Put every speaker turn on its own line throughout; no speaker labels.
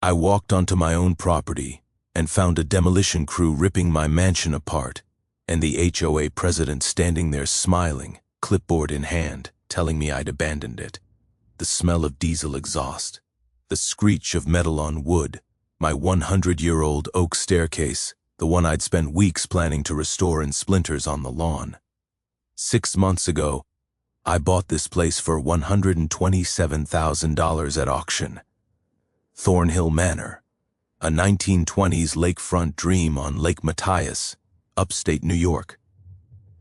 I walked onto my own property and found a demolition crew ripping my mansion apart, and the HOA president standing there smiling, clipboard in hand, telling me I'd abandoned it. The smell of diesel exhaust, the screech of metal on wood, my 100-year-old oak staircase, the one I'd spent weeks planning to restore in splinters on the lawn. 6 months ago, I bought this place for $127,000 at auction. Thornhill Manor, a 1920s lakefront dream on Lake Matthias, upstate New York.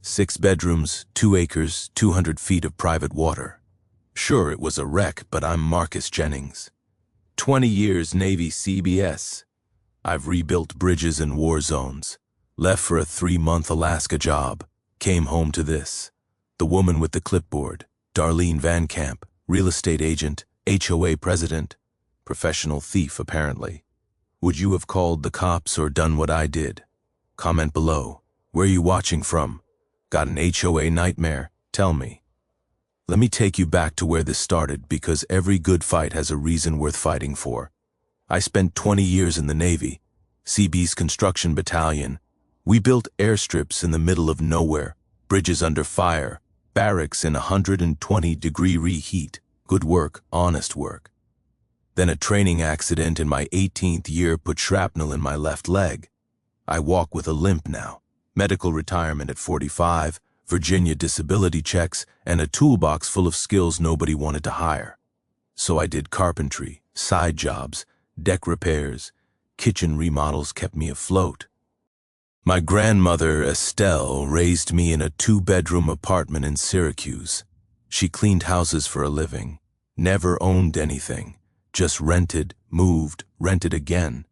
6 bedrooms, 2 acres, 200 feet of private water. Sure, it was a wreck, but I'm Marcus Jennings. 20 years Navy CBS. I've rebuilt bridges in war zones, left for a 3-month Alaska job, came home to this. The woman with the clipboard, Darlene Van Camp, real estate agent, HOA president, professional thief apparently. Would you have called the cops or done what I did? Comment below. Where are you watching from? Got an HOA nightmare? Tell me. Let me take you back to where this started, because every good fight has a reason worth fighting for. I spent 20 years in the Navy, CB's construction battalion. We built airstrips in the middle of nowhere, bridges under fire, barracks in 120-degree reheat. Good work, honest work. Then a training accident in my 18th year put shrapnel in my left leg. I walk with a limp now. Medical retirement at 45, Virginia disability checks, and a toolbox full of skills nobody wanted to hire. So I did carpentry, side jobs, deck repairs, kitchen remodels kept me afloat. My grandmother, Estelle, raised me in a 2-bedroom apartment in Syracuse. She cleaned houses for a living, never owned anything, just rented, moved, rented again.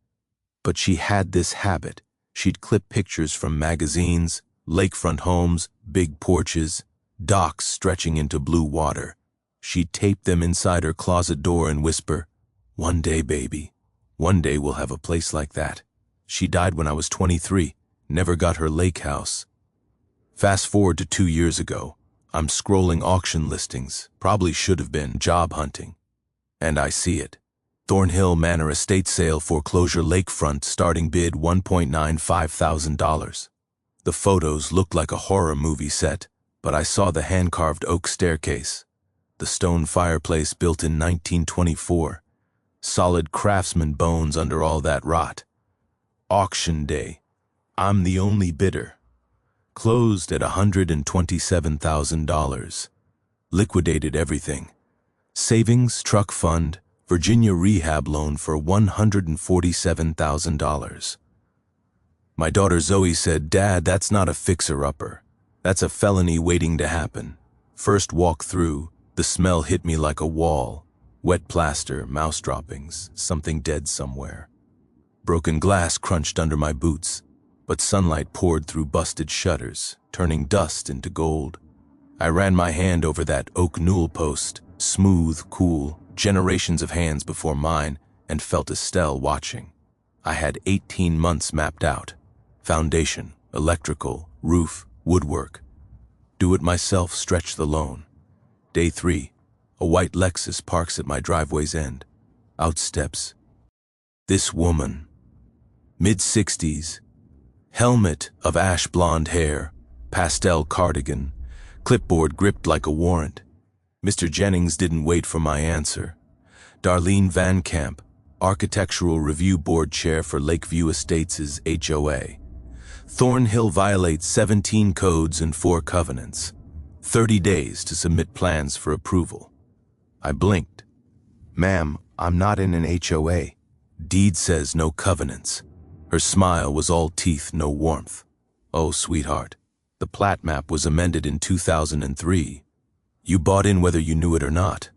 But she had this habit. She'd clip pictures from magazines, lakefront homes, big porches, docks stretching into blue water. She'd tape them inside her closet door and whisper, "One day, baby, one day we'll have a place like that." She died when I was 23, never got her lake house. Fast forward to 2 years ago. I'm scrolling auction listings, probably should have been job hunting. And I see it. Thornhill Manor estate sale foreclosure lakefront, starting bid $1,950,000. The photos looked like a horror movie set, but I saw the hand-carved oak staircase, the stone fireplace built in 1924, solid craftsman bones under all that rot. Auction day. I'm the only bidder. Closed at $127,000. Liquidated everything. Savings, truck fund, Virginia rehab loan for $147,000. My daughter Zoe said, "Dad, that's not a fixer-upper. That's a felony waiting to happen." First walk through, the smell hit me like a wall. Wet plaster, mouse droppings, something dead somewhere. Broken glass crunched under my boots, but sunlight poured through busted shutters, turning dust into gold. I ran my hand over that oak newel post, smooth, cool, generations of hands before mine, and felt Estelle watching. I had 18 months mapped out. Foundation, electrical, roof, woodwork. Do it myself, stretch the loan. Day 3, a white Lexus parks at my driveway's end. Out steps this woman. Mid-60s, helmet of ash blonde hair, pastel cardigan, clipboard gripped like a warrant. Mr. Jennings didn't wait for my answer. Darlene Van Camp, Architectural Review Board Chair for Lakeview Estates' HOA. Thornhill violates 17 codes and 4 covenants. 30 days to submit plans for approval. I blinked. "Ma'am, I'm not in an HOA. Deed says no covenants." Her smile was all teeth, no warmth. "Oh, sweetheart, the plat map was amended in 2003. You bought in whether you knew it or not.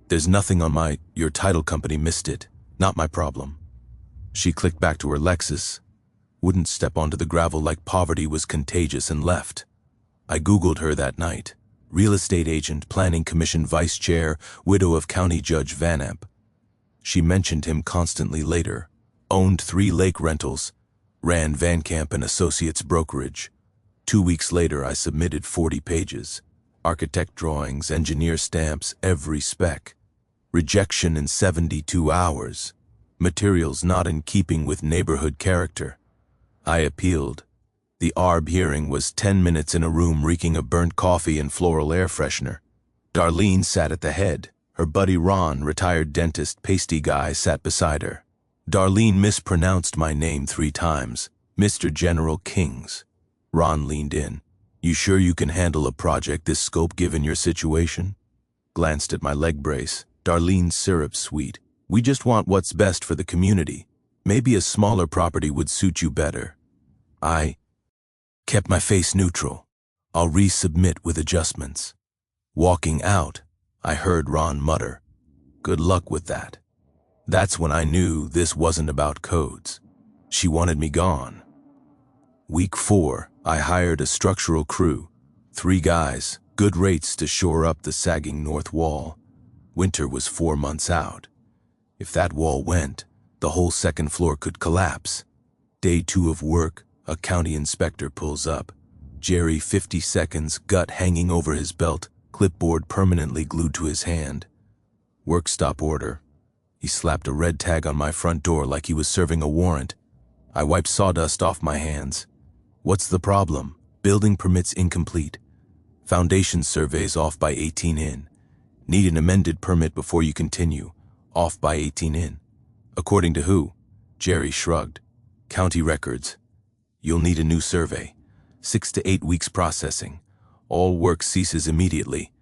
There's nothing on your title company missed it. Not my problem." She clicked back to her Lexus, wouldn't step onto the gravel like poverty was contagious, and left. I Googled her that night. Real estate agent, planning commission vice chair, widow of County Judge Van Amp. She mentioned him constantly later. Owned 3 lake rentals. Ran Van Camp and Associates brokerage. 2 weeks later, I submitted 40 pages. Architect drawings, engineer stamps, every spec. Rejection in 72 hours. materials not in keeping with neighborhood character. I appealed. The ARB hearing was 10 minutes in a room reeking of burnt coffee and floral air freshener. Darlene sat at the head. Her buddy Ron, retired dentist, pasty guy, sat beside her. Darlene mispronounced my name 3 times. Mr. General Kings. Ron leaned in. You sure you can handle a project this scope given your situation? Glanced at my leg brace. Darlene's syrup sweet. We just want what's best for the community. Maybe a smaller property would suit you better. I kept my face neutral. I'll resubmit with adjustments. Walking out, I heard Ron mutter, "Good luck with that." That's when I knew this wasn't about codes. She wanted me gone. Week 4, I hired a structural crew. 3 guys, good rates to shore up the sagging north wall. Winter was 4 months out. If that wall went, the whole second floor could collapse. Day 2 of work, a county inspector pulls up. Jerry, 50 seconds, gut hanging over his belt, clipboard permanently glued to his hand. Work stop order. He slapped a red tag on my front door like he was serving a warrant. I wiped sawdust off my hands. What's the problem? Building permits incomplete. Foundation surveys off by 18 in. Need an amended permit before you continue. Off by 18 in. According to who? Jerry shrugged. County records. You'll need a new survey. 6 to 8 weeks processing. All work ceases immediately.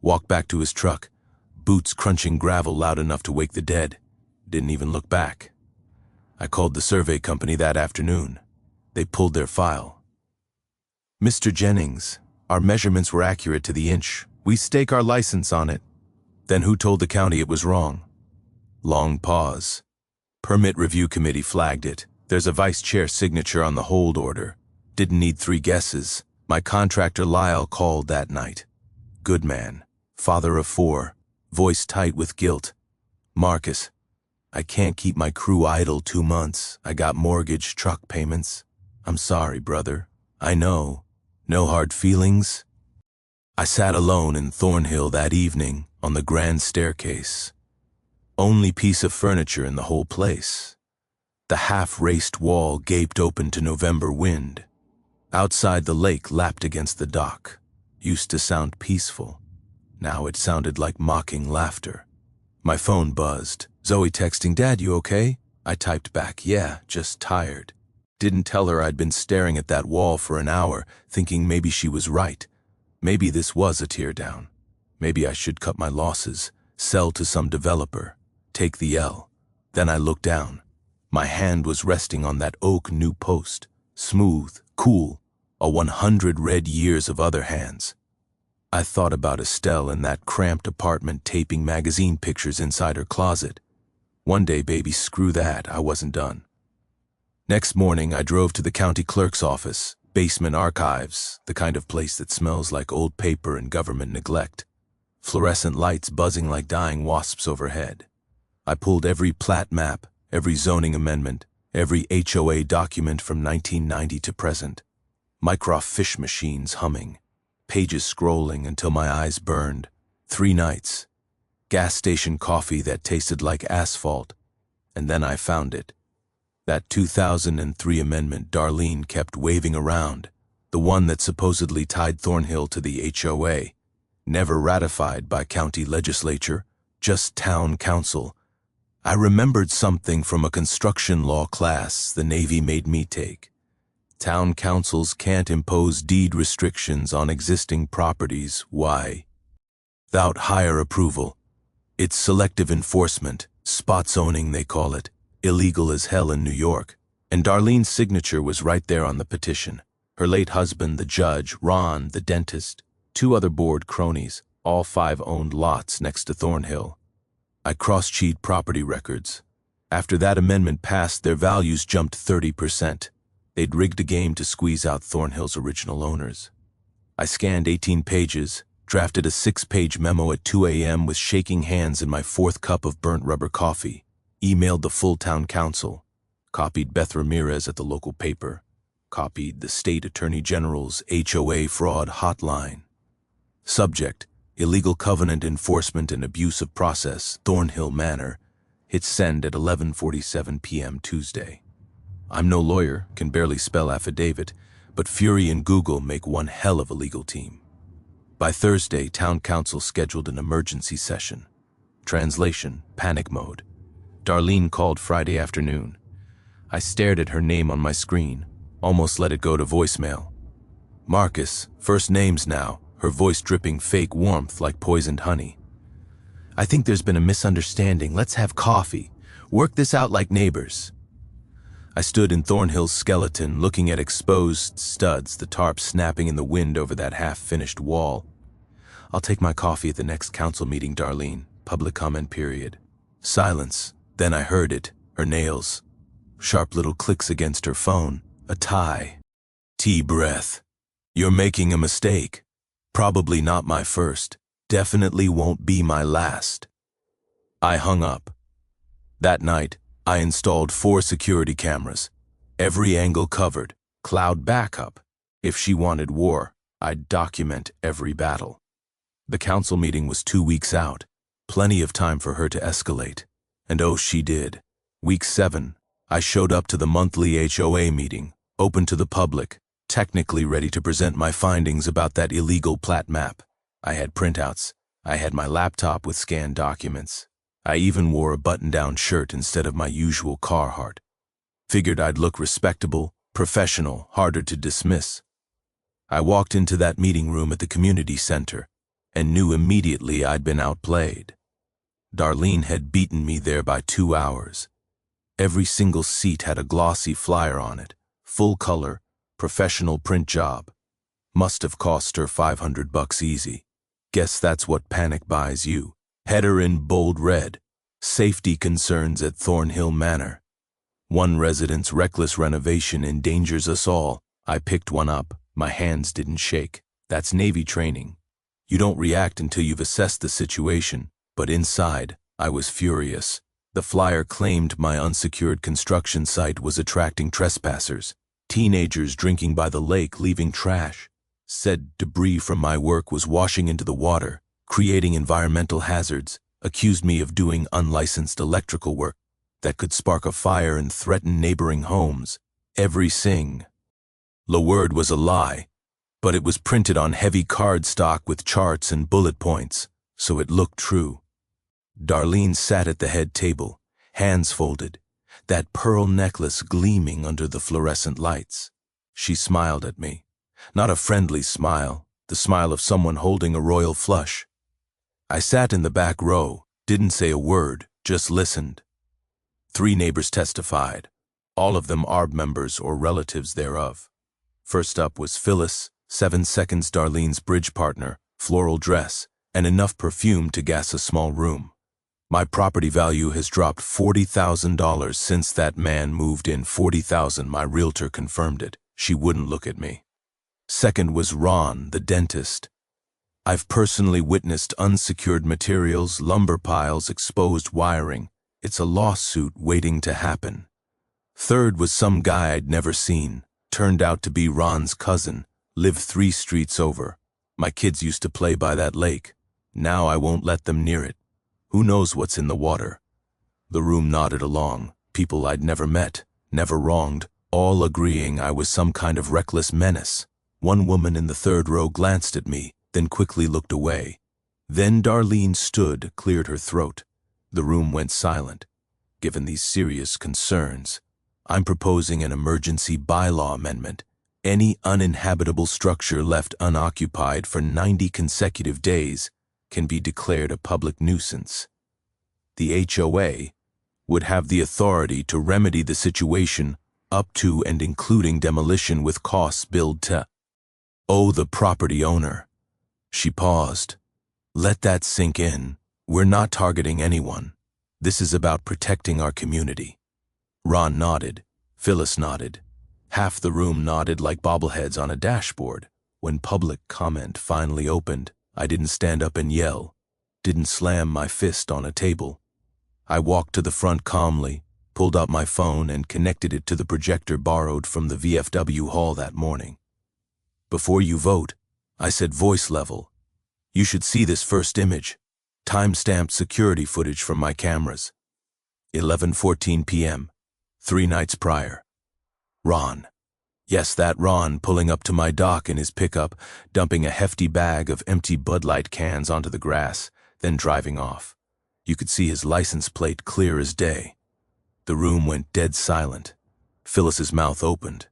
Walked back to his truck. Boots crunching gravel loud enough to wake the dead. Didn't even look back. I called the survey company that afternoon. They pulled their file. Mr. Jennings, our measurements were accurate to the inch. We stake our license on it. Then who told the county it was wrong? Long pause. Permit review committee flagged it. There's a vice chair signature on the hold order. Didn't need 3 guesses. My contractor Lyle called that night. Good man. Father of 4. Voice tight with guilt. Marcus, I can't keep my crew idle 2 months. I got mortgage, truck payments. I'm sorry, brother. I know. No hard feelings? I sat alone in Thornhill that evening on the grand staircase. Only piece of furniture in the whole place. The half-raced wall gaped open to November wind. Outside, the lake lapped against the dock. Used to sound peaceful. Now it sounded like mocking laughter. My phone buzzed. Zoe texting, "Dad, you okay?" I typed back, "Yeah, just tired." Didn't tell her I'd been staring at that wall for an hour, thinking maybe she was right. Maybe this was a teardown. Maybe I should cut my losses, sell to some developer, take the L. Then I looked down. My hand was resting on that oak new post. Smooth, cool, a 100 red years of other hands. I thought about Estelle in that cramped apartment taping magazine pictures inside her closet. One day, baby, screw that, I wasn't done. Next morning, I drove to the county clerk's office, basement archives, the kind of place that smells like old paper and government neglect. Fluorescent lights buzzing like dying wasps overhead. I pulled every plat map, every zoning amendment, every HOA document from 1990 to present. Microfiche machines humming. Pages scrolling until my eyes burned. 3 nights. Gas station coffee that tasted like asphalt. And then I found it. That 2003 amendment Darlene kept waving around. The one that supposedly tied Thornhill to the HOA. Never ratified by county legislature, just town council. I remembered something from a construction law class the Navy made me take. Town councils can't impose deed restrictions on existing properties. Why? Without higher approval. It's selective enforcement, spot zoning they call it, illegal as hell in New York. And Darlene's signature was right there on the petition. Her late husband, the judge, Ron, the dentist, 2 other board cronies, all 5 owned lots next to Thornhill. I cross-checked property records. After that amendment passed, their values jumped 30%. They'd rigged a game to squeeze out Thornhill's original owners. I scanned 18 pages, drafted a 6-page memo at 2 a.m. with shaking hands and my 4th cup of burnt rubber coffee, emailed the full town council, copied Beth Ramirez at the local paper, copied the state attorney general's HOA fraud hotline. Subject, illegal covenant enforcement and abuse of process, Thornhill Manor, Hit send at 11:47 p.m. Tuesday. I'm no lawyer, can barely spell affidavit, but Fury and Google make one hell of a legal team. By Thursday, Town Council scheduled an emergency session. Translation, panic mode. Darlene called Friday afternoon. I stared at her name on my screen, almost let it go to voicemail. Marcus, first names now, her voice dripping fake warmth like poisoned honey. I think there's been a misunderstanding. Let's have coffee. Work this out like neighbors. I stood in Thornhill's skeleton, looking at exposed studs, the tarp snapping in the wind over that half-finished wall. I'll take my coffee at the next council meeting, Darlene. Public comment period. Silence. Then I heard it. Her nails. Sharp little clicks against her phone. A tie. Breath. You're making a mistake. Probably not my first. Definitely won't be my last. I hung up. That night, I installed 4 security cameras. Every angle covered. Cloud backup. If she wanted war, I'd document every battle. The council meeting was 2 weeks out. Plenty of time for her to escalate. And oh, she did. Week 7, I showed up to the monthly HOA meeting, open to the public, technically ready to present my findings about that illegal plat map. I had printouts. I had my laptop with scanned documents. I even wore a button-down shirt instead of my usual Carhartt. Figured I'd look respectable, professional, harder to dismiss. I walked into that meeting room at the community center and knew immediately I'd been outplayed. Darlene had beaten me there by 2 hours. Every single seat had a glossy flyer on it, full color, professional print job. Must have cost her $500 easy. Guess that's what panic buys you. Header in bold red. Safety concerns at Thornhill Manor. One resident's reckless renovation endangers us all. I picked one up. My hands didn't shake. That's Navy training. You don't react until you've assessed the situation. But inside, I was furious. The flyer claimed my unsecured construction site was attracting trespassers. Teenagers drinking by the lake, leaving trash. Said debris from my work was washing into the water, creating environmental hazards, accused me of doing unlicensed electrical work that could spark a fire and threaten neighboring homes. Every word was a lie, but it was printed on heavy cardstock with charts and bullet points, so it looked true. Darlene sat at the head table, hands folded, that pearl necklace gleaming under the fluorescent lights. She smiled at me. Not a friendly smile, the smile of someone holding a royal flush. I sat in the back row, didn't say a word, just listened. 3 neighbors testified, all of them ARB members or relatives thereof. First up was Phyllis, 7 seconds Darlene's bridge partner, floral dress, and enough perfume to gas a small room. My property value has dropped $40,000 since that man moved in. $40,000, my realtor confirmed it. She wouldn't look at me. Second was Ron, the dentist. I've personally witnessed unsecured materials, lumber piles, exposed wiring. It's a lawsuit waiting to happen. Third was some guy I'd never seen. Turned out to be Ron's cousin. Lived 3 streets over. My kids used to play by that lake. Now I won't let them near it. Who knows what's in the water? The room nodded along. People I'd never met, never wronged, all agreeing I was some kind of reckless menace. One woman in the 3rd row glanced at me, then quickly looked away. Then Darlene stood, cleared her throat. The room went silent. Given these serious concerns, I'm proposing an emergency bylaw amendment. Any uninhabitable structure left unoccupied for 90 consecutive days can be declared a public nuisance. The HOA would have the authority to remedy the situation up to and including demolition with costs billed to the property owner. She paused. Let that sink in. We're not targeting anyone. This is about protecting our community. Ron nodded. Phyllis nodded. Half the room nodded like bobbleheads on a dashboard. When public comment finally opened, I didn't stand up and yell, didn't slam my fist on a table. I walked to the front calmly, pulled out my phone and connected it to the projector borrowed from the VFW hall that morning. Before you vote, I said voice level. You should see this first image. Time-stamped security footage from my cameras. 11:14 p.m., 3 nights prior. Ron. Yes, that Ron pulling up to my dock in his pickup, dumping a hefty bag of empty Bud Light cans onto the grass, then driving off. You could see his license plate clear as day. The room went dead silent. Phyllis's mouth opened.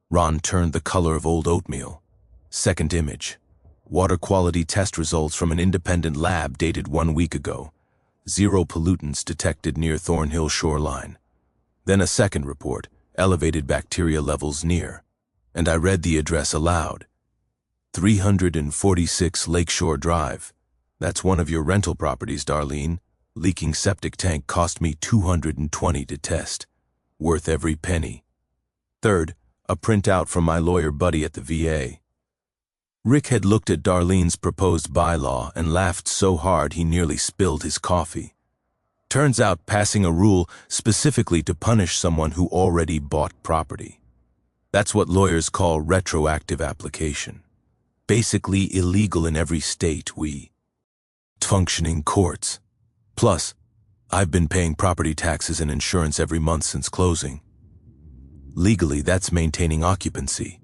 Ron turned the color of old oatmeal. Second image. Water quality test results from an independent lab dated 1 week ago. 0 pollutants detected near Thornhill shoreline. Then a second report, elevated bacteria levels near. And I read the address aloud. 346 Lakeshore Drive. That's one of your rental properties, Darlene. Leaking septic tank cost me $220 to test. Worth every penny. Third, a printout from my lawyer buddy at the VA. Rick had looked at Darlene's proposed bylaw and laughed so hard he nearly spilled his coffee. Turns out passing a rule specifically to punish someone who already bought property. That's what lawyers call retroactive application. Basically illegal in every state functioning courts. Plus, I've been paying property taxes and insurance every month since closing. Legally, that's maintaining occupancy.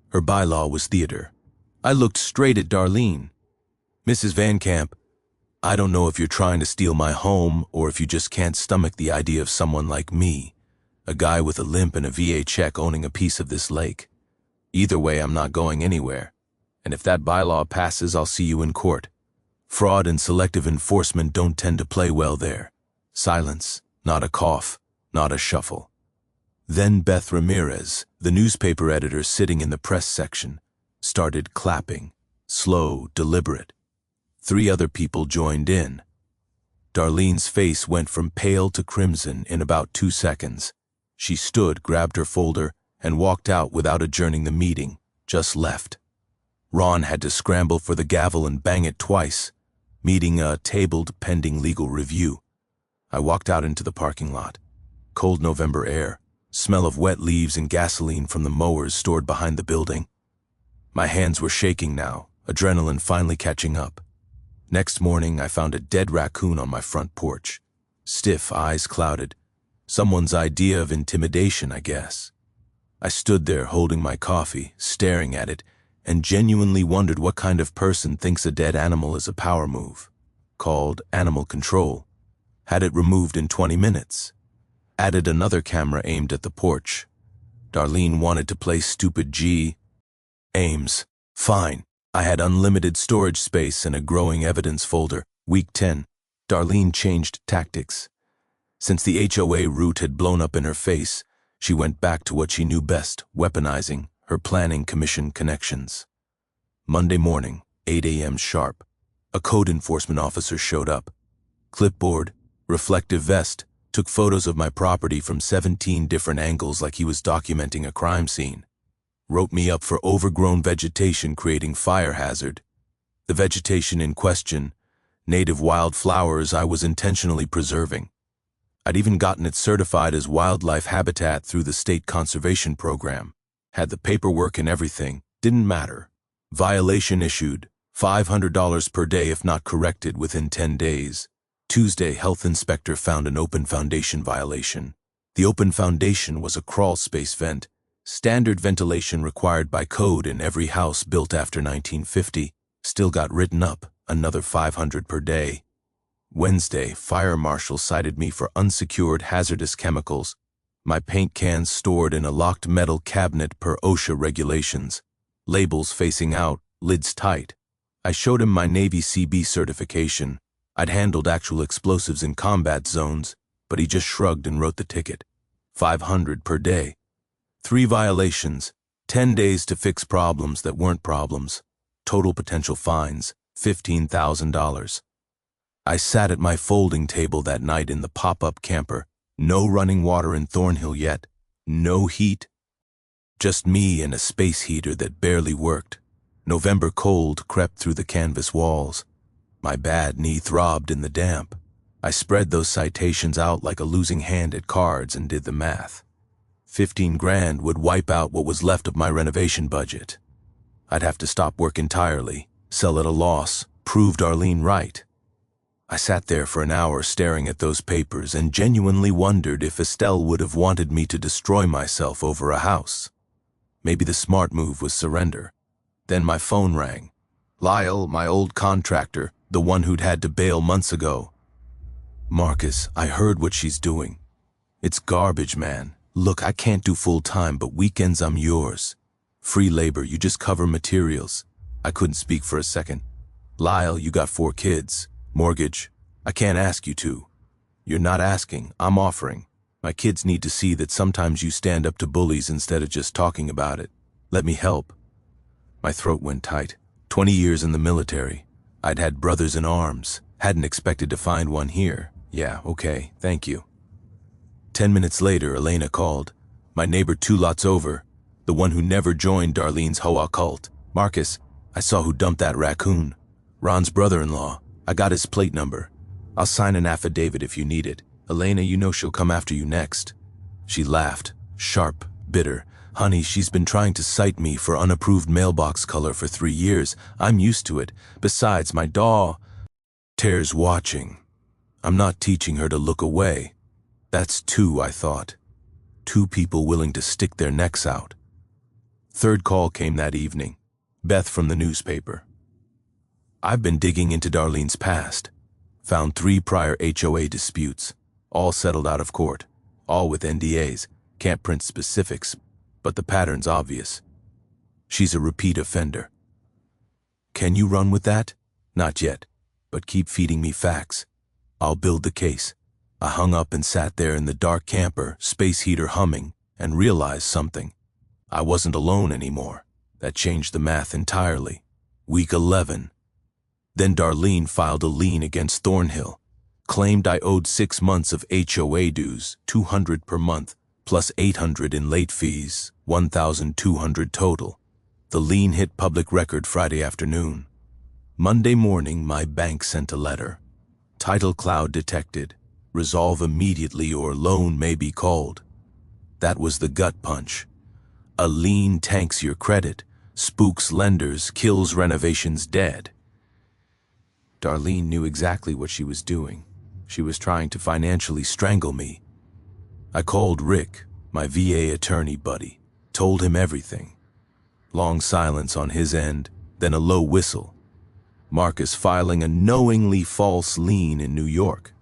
Her bylaw was theater. I looked straight at Darlene. Mrs. Van Camp, I don't know if you're trying to steal my home or if you just can't stomach the idea of someone like me, a guy with a limp and a VA check owning a piece of this lake. Either way, I'm not going anywhere. And if that bylaw passes, I'll see you in court. Fraud and selective enforcement don't tend to play well there. Silence, not a cough, not a shuffle. Then Beth Ramirez, the newspaper editor sitting in the press section, started clapping, slow, deliberate. 3 other people joined in. Darlene's face went from pale to crimson in about 2 seconds. She stood, grabbed her folder, and walked out without adjourning the meeting, just left. Ron had to scramble for the gavel and bang it twice, meeting tabled pending legal review. I walked out into the parking lot. Cold November air, smell of wet leaves and gasoline from the mowers stored behind the building. My hands were shaking now, adrenaline finally catching up. Next morning, I found a dead raccoon on my front porch. Stiff, eyes clouded. Someone's idea of intimidation, I guess. I stood there holding my coffee, staring at it, and genuinely wondered what kind of person thinks a dead animal is a power move. Called animal control. Had it removed in 20 minutes. Added another camera aimed at the porch. Darlene wanted to play stupid G. Ames. Fine. I had unlimited storage space and a growing evidence folder. Week 10. Darlene changed tactics. Since the HOA route had blown up in her face, she went back to what she knew best, weaponizing her planning commission connections. Monday morning, 8 a.m. sharp. A code enforcement officer showed up. Clipboard, reflective vest, took photos of my property from 17 different angles like he was documenting a crime scene. Wrote me up for overgrown vegetation creating fire hazard. The vegetation in question, native wildflowers I was intentionally preserving. I'd even gotten it certified as wildlife habitat through the state conservation program. Had the paperwork and everything, didn't matter. Violation issued, $500 per day if not corrected within 10 days. Tuesday, health inspector found an open foundation violation. The open foundation was a crawl space vent, standard ventilation required by code in every house built after 1950, still got written up, another $500 per day. Wednesday, fire marshal cited me for unsecured hazardous chemicals. My paint cans stored in a locked metal cabinet per OSHA regulations. Labels facing out, lids tight. I showed him my Navy CB certification. I'd handled actual explosives in combat zones, but he just shrugged and wrote the ticket. $500 per day. 3 violations, 10 days to fix problems that weren't problems. Total potential fines, $15,000. I sat at my folding table that night in the pop-up camper. No running water in Thornhill yet. No heat. Just me and a space heater that barely worked. November cold crept through the canvas walls. My bad knee throbbed in the damp. I spread those citations out like a losing hand at cards and did the math. 15 grand would wipe out what was left of my renovation budget. I'd have to stop work entirely, sell at a loss, prove Darlene right. I sat there for an hour staring at those papers and genuinely wondered if Estelle would have wanted me to destroy myself over a house. Maybe the smart move was surrender. Then my phone rang. Lyle, my old contractor, the one who'd had to bail months ago. Marcus, I heard what she's doing. It's garbage, man. Look, I can't do full time, but weekends I'm yours. Free labor, you just cover materials. I couldn't speak for a second. Lyle, you got 4 kids. Mortgage. I can't ask you to. You're not asking, I'm offering. My kids need to see that sometimes you stand up to bullies instead of just talking about it. Let me help. My throat went tight. 20 years in the military. I'd had brothers in arms. Hadn't expected to find one here. Yeah, okay, thank you. 10 minutes later, Elena called. My neighbor 2 lots over. The one who never joined Darlene's HOA cult. Marcus, I saw who dumped that raccoon. Ron's brother-in-law. I got his plate number. I'll sign an affidavit if you need it. Elena, you know she'll come after you next. She laughed, sharp, bitter. Honey, she's been trying to cite me for unapproved mailbox color for 3 years. I'm used to it. Besides, my daughter's watching. I'm not teaching her to look away. That's 2, I thought. 2 people willing to stick their necks out. Third call came that evening. Beth from the newspaper. I've been digging into Darlene's past. Found 3 prior HOA disputes, all settled out of court, all with NDAs. Can't print specifics, but the pattern's obvious. She's a repeat offender. Can you run with that? Not yet, but keep feeding me facts. I'll build the case. I hung up and sat there in the dark camper, space heater humming, and realized something. I wasn't alone anymore. That changed the math entirely. Week 11. Then Darlene filed a lien against Thornhill, claimed I owed 6 months of HOA dues, $200 per month, plus $800 in late fees, $1,200 total. The lien hit public record Friday afternoon. Monday morning, my bank sent a letter. Title cloud detected. Resolve immediately or loan may be called. That was the gut punch. A lien tanks your credit, spooks lenders, kills renovations dead. Darlene knew exactly what she was doing. She was trying to financially strangle me. I called Rick, my VA attorney buddy, told him everything. Long silence on his end, then a low whistle. Marcus filing a knowingly false lien in New York.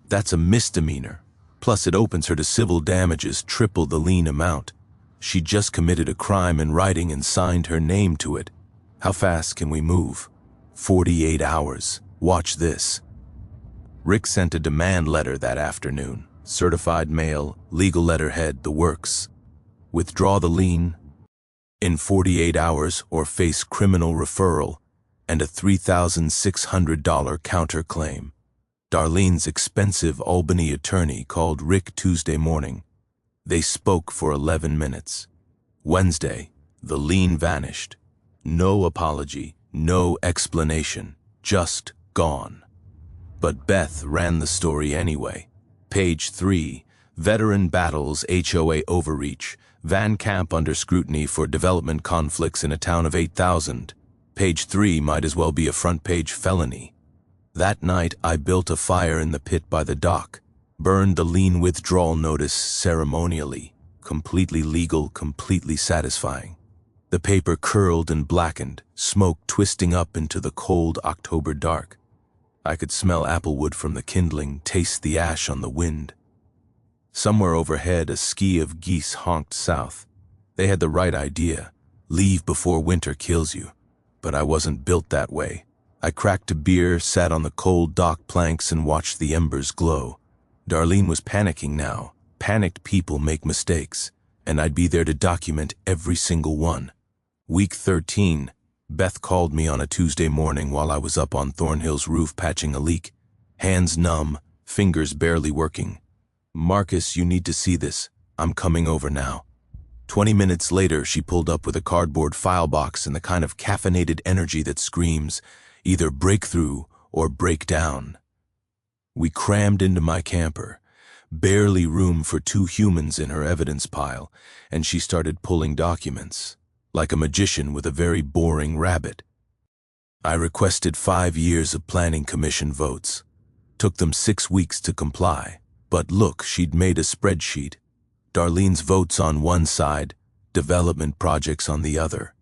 That's a misdemeanor. Plus it opens her to civil damages triple the lien amount. She just committed a crime in writing and signed her name to it. How fast can we move? 48 hours. Watch this. Rick sent a demand letter that afternoon. Certified mail, legal letterhead, the works. Withdraw the lien in 48 hours or face criminal referral and a $3,600 counterclaim. Darlene's expensive Albany attorney called Rick Tuesday morning. They spoke for 11 minutes. Wednesday, the lien vanished. No apology. No explanation, just gone. But Beth ran the story anyway. Page 3, Veteran Battles HOA Overreach, Van Camp under scrutiny for development conflicts in a town of 8,000. Page 3 might as well be a front-page felony. That night, I built a fire in the pit by the dock, burned the lien withdrawal notice ceremonially, completely legal, completely satisfying. The paper curled and blackened, smoke twisting up into the cold October dark. I could smell applewood from the kindling, taste the ash on the wind. Somewhere overhead, a ski of geese honked south. They had the right idea. Leave before winter kills you. But I wasn't built that way. I cracked a beer, sat on the cold dock planks, and watched the embers glow. Darlene was panicking now. Panicked people make mistakes, and I'd be there to document every single one. Week 13, Beth called me on a Tuesday morning while I was up on Thornhill's roof patching a leak. Hands numb, fingers barely working. Marcus, you need to see this. I'm coming over now. 20 minutes later, she pulled up with a cardboard file box and the kind of caffeinated energy that screams, either breakthrough or break down. We crammed into my camper. Barely room for 2 humans in her evidence pile, and she started pulling documents. Like a magician with a very boring rabbit. I requested 5 years of planning commission votes. Took them 6 weeks to comply. But look, she'd made a spreadsheet. Darlene's votes on one side, development projects on the other.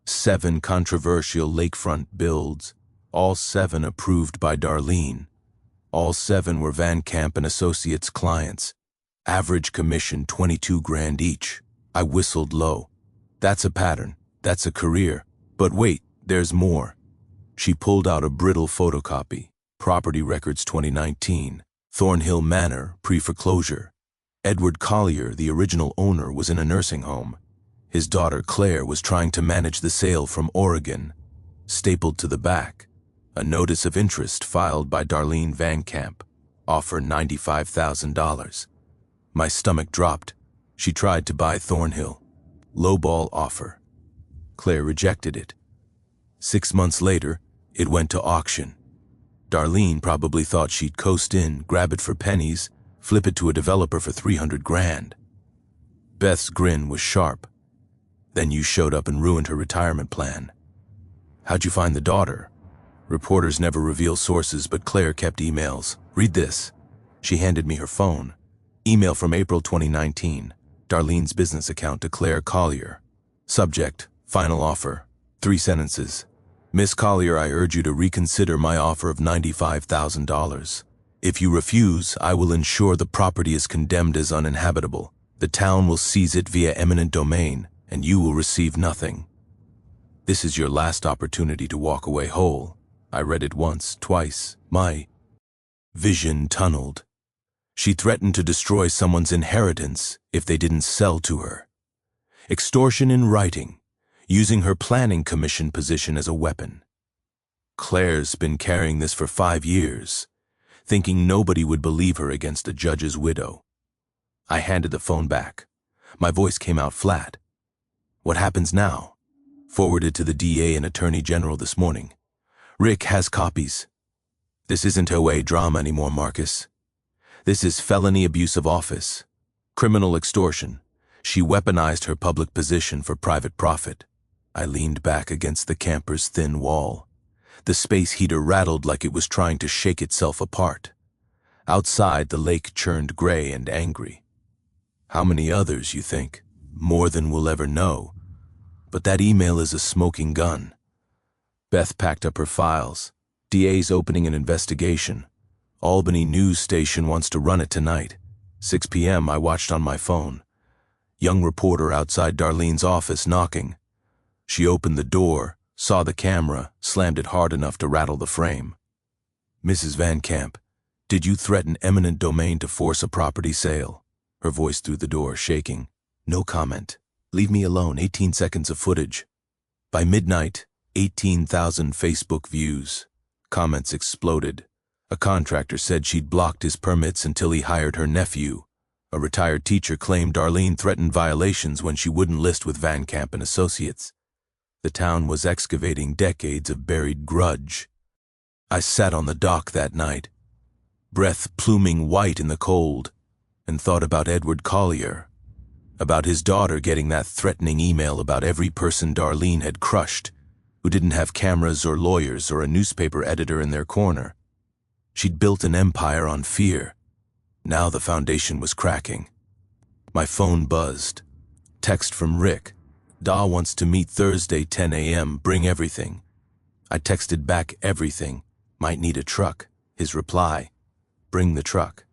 7 controversial lakefront builds, all 7 approved by Darlene. All 7 were Van Camp and Associates clients. Average commission $22,000 each. I whistled low. That's a pattern. That's a career. But wait, there's more. She pulled out a brittle photocopy. Property records 2019. Thornhill Manor, pre-foreclosure. Edward Collier, the original owner, was in a nursing home. His daughter Claire was trying to manage the sale from Oregon. Stapled to the back, a notice of interest filed by Darlene Van Camp. Offer $95,000. My stomach dropped. She tried to buy Thornhill. Lowball offer. Claire rejected it. 6 months later, it went to auction. Darlene probably thought she'd coast in, grab it for pennies, flip it to a developer for $300,000. Beth's grin was sharp. Then you showed up and ruined her retirement plan. How'd you find the daughter? Reporters never reveal sources, but Claire kept emails. Read this. She handed me her phone. Email from April 2019. Darlene's business account to Claire Collier. Subject, final offer. 3 sentences. Miss Collier, I urge you to reconsider my offer of $95,000. If you refuse, I will ensure the property is condemned as uninhabitable. The town will seize it via eminent domain, and you will receive nothing. This is your last opportunity to walk away whole. I read it once, twice. My vision tunneled. She threatened to destroy someone's inheritance if they didn't sell to her. Extortion in writing, using her planning commission position as a weapon. Claire's been carrying this for 5 years, thinking nobody would believe her against a judge's widow. I handed the phone back. My voice came out flat. What happens now? Forwarded to the DA and Attorney General this morning. Rick has copies. This isn't HOA drama anymore, Marcus. This is felony abuse of office. Criminal extortion. She weaponized her public position for private profit. I leaned back against the camper's thin wall. The space heater rattled like it was trying to shake itself apart. Outside, the lake churned gray and angry. How many others, you think? More than we'll ever know. But that email is a smoking gun. Beth packed up her files. DA's opening an investigation. Albany news station wants to run it tonight. 6 p.m. I watched on my phone. Young reporter outside Darlene's office knocking. She opened the door, saw the camera, slammed it hard enough to rattle the frame. Mrs. Van Camp, did you threaten eminent domain to force a property sale? Her voice through the door, shaking. No comment. Leave me alone. 18 seconds of footage. By midnight, 18,000 Facebook views. Comments exploded. A contractor said she'd blocked his permits until he hired her nephew. A retired teacher claimed Darlene threatened violations when she wouldn't list with Van Camp and Associates. The town was excavating decades of buried grudge. I sat on the dock that night, breath pluming white in the cold, and thought about Edward Collier, about his daughter getting that threatening email about every person Darlene had crushed, who didn't have cameras or lawyers or a newspaper editor in their corner. She'd built an empire on fear. Now the foundation was cracking. My phone buzzed. Text from Rick. Da wants to meet Thursday, 10 a.m. Bring everything. I texted back everything. Might need a truck. His reply. Bring the truck.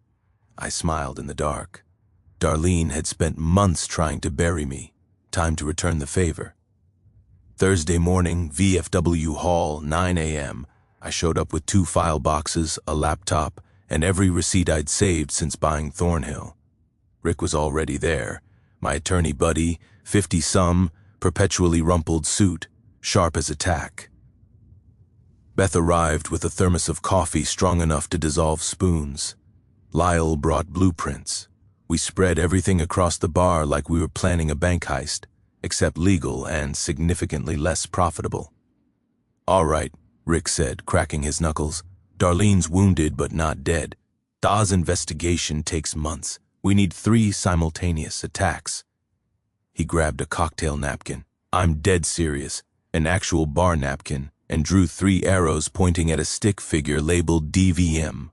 I smiled in the dark. Darlene had spent months trying to bury me. Time to return the favor. Thursday morning, VFW Hall, 9 a.m. I showed up with 2 file boxes, a laptop, and every receipt I'd saved since buying Thornhill. Rick was already there. My attorney buddy, 50-some, perpetually rumpled suit, sharp as a tack. Beth arrived with a thermos of coffee strong enough to dissolve spoons. Lyle brought blueprints. We spread everything across the bar like we were planning a bank heist, except legal and significantly less profitable. All right, Rick said, cracking his knuckles. Darlene's wounded but not dead. Da's investigation takes months. We need 3 simultaneous attacks. He grabbed a cocktail napkin. I'm dead serious. An actual bar napkin, and drew 3 arrows pointing at a stick figure labeled DVM.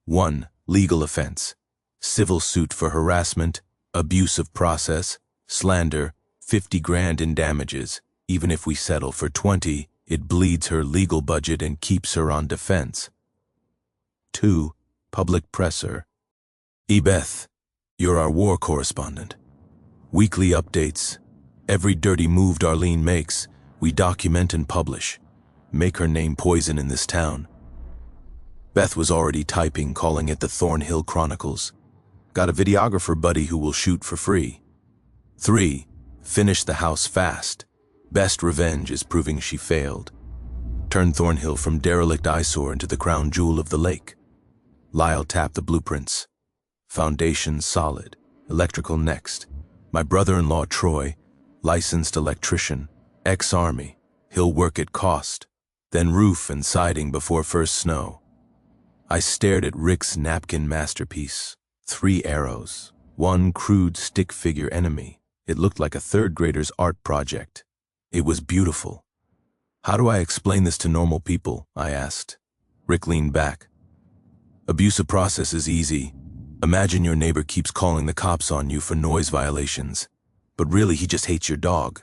1. Legal offense. Civil suit for harassment, abuse of process, slander, 50 grand in damages. Even if we settle for 20, it bleeds her legal budget and keeps her on defense. 2. Public presser. Beth, you're our war correspondent. Weekly updates. Every dirty move Darlene makes, we document and publish. Make her name poison in this town. Beth was already typing, calling it the Thornhill Chronicles. Got a videographer buddy who will shoot for free. 3. Finish the house fast. Best revenge is proving she failed. Turn Thornhill from derelict eyesore into the crown jewel of the lake. Lyle tapped the blueprints. Foundation solid. Electrical next. My brother-in-law Troy, licensed electrician, ex-army. He'll work at cost. Then roof and siding before first snow. I stared at Rick's napkin masterpiece. 3 arrows. 1 crude stick figure enemy. It looked like a third grader's art project. It was beautiful. How do I explain this to normal people? I asked. Rick leaned back. Abusive process is easy. Imagine your neighbor keeps calling the cops on you for noise violations. But really he just hates your dog.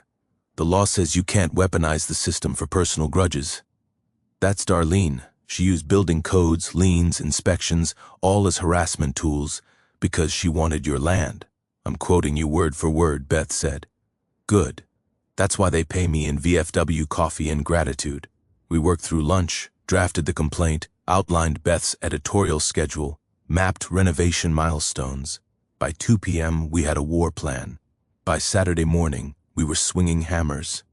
The law says you can't weaponize the system for personal grudges. That's Darlene. She used building codes, liens, inspections, all as harassment tools because she wanted your land. I'm quoting you word for word, Beth said. Good. That's why they pay me in VFW coffee and gratitude. We worked through lunch, drafted the complaint, outlined Beth's editorial schedule, mapped renovation milestones. By 2 p.m., we had a war plan. By Saturday morning, we were swinging hammers.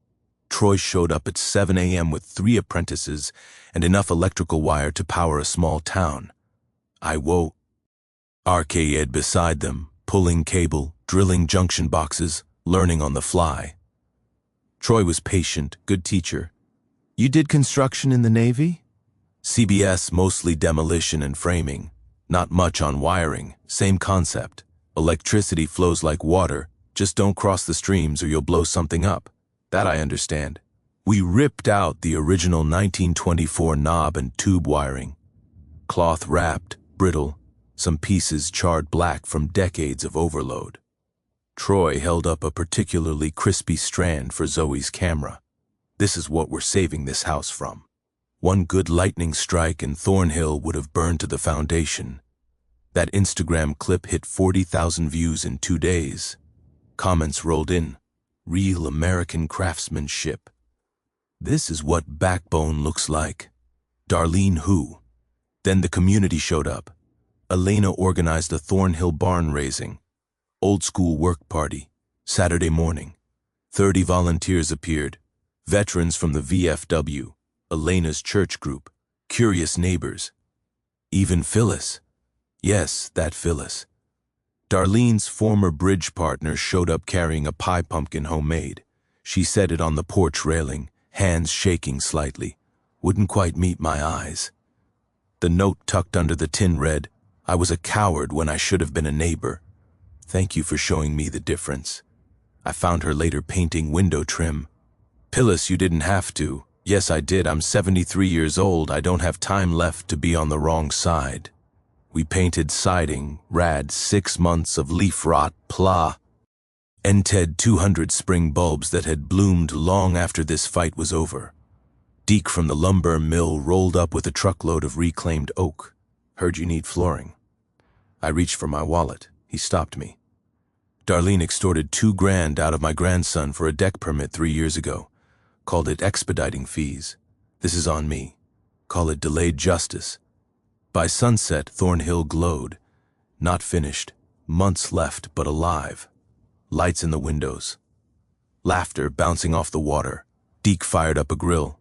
Troy showed up at 7 a.m. with 3 apprentices and enough electrical wire to power a small town. I woke. Arcade beside them, pulling cable, drilling junction boxes, learning on the fly. Troy was patient, good teacher. You did construction in the Navy? CBS, mostly demolition and framing. Not much on wiring, same concept. Electricity flows like water, just don't cross the streams or you'll blow something up. That I understand. We ripped out the original 1924 knob and tube wiring. Cloth wrapped, brittle, some pieces charred black from decades of overload. Troy held up a particularly crispy strand for Zoe's camera. This is what we're saving this house from. One good lightning strike and Thornhill would have burned to the foundation. That Instagram clip hit 40,000 views in 2 days. Comments rolled in. Real American craftsmanship. This is what backbone looks like. Darlene who? Then the community showed up. Elena organized a Thornhill barn raising. Old school work party. Saturday morning. 30 volunteers appeared. Veterans from the VFW. Elena's church group. Curious neighbors. Even Phyllis. Yes, that Phyllis. Darlene's former bridge partner showed up carrying a pie pumpkin homemade. She set it on the porch railing, hands shaking slightly. Wouldn't quite meet my eyes. The note tucked under the tin read, I was a coward when I should have been a neighbor. Thank you for showing me the difference. I found her later painting window trim. Phyllis, you didn't have to. Yes, I did. I'm 73 years old. I don't have time left to be on the wrong side. We painted siding, rad 6 months of leaf rot, plah. Ented 200 spring bulbs that had bloomed long after this fight was over. Deke from the lumber mill rolled up with a truckload of reclaimed oak. Heard you need flooring. I reached for my wallet. He stopped me. Darlene extorted $2 grand out of my grandson for a deck permit 3 years ago. Called it expediting fees. This is on me. Call it delayed justice. By sunset, Thornhill glowed. Not finished. Months left, but alive. Lights in the windows. Laughter bouncing off the water. Deke fired up a grill.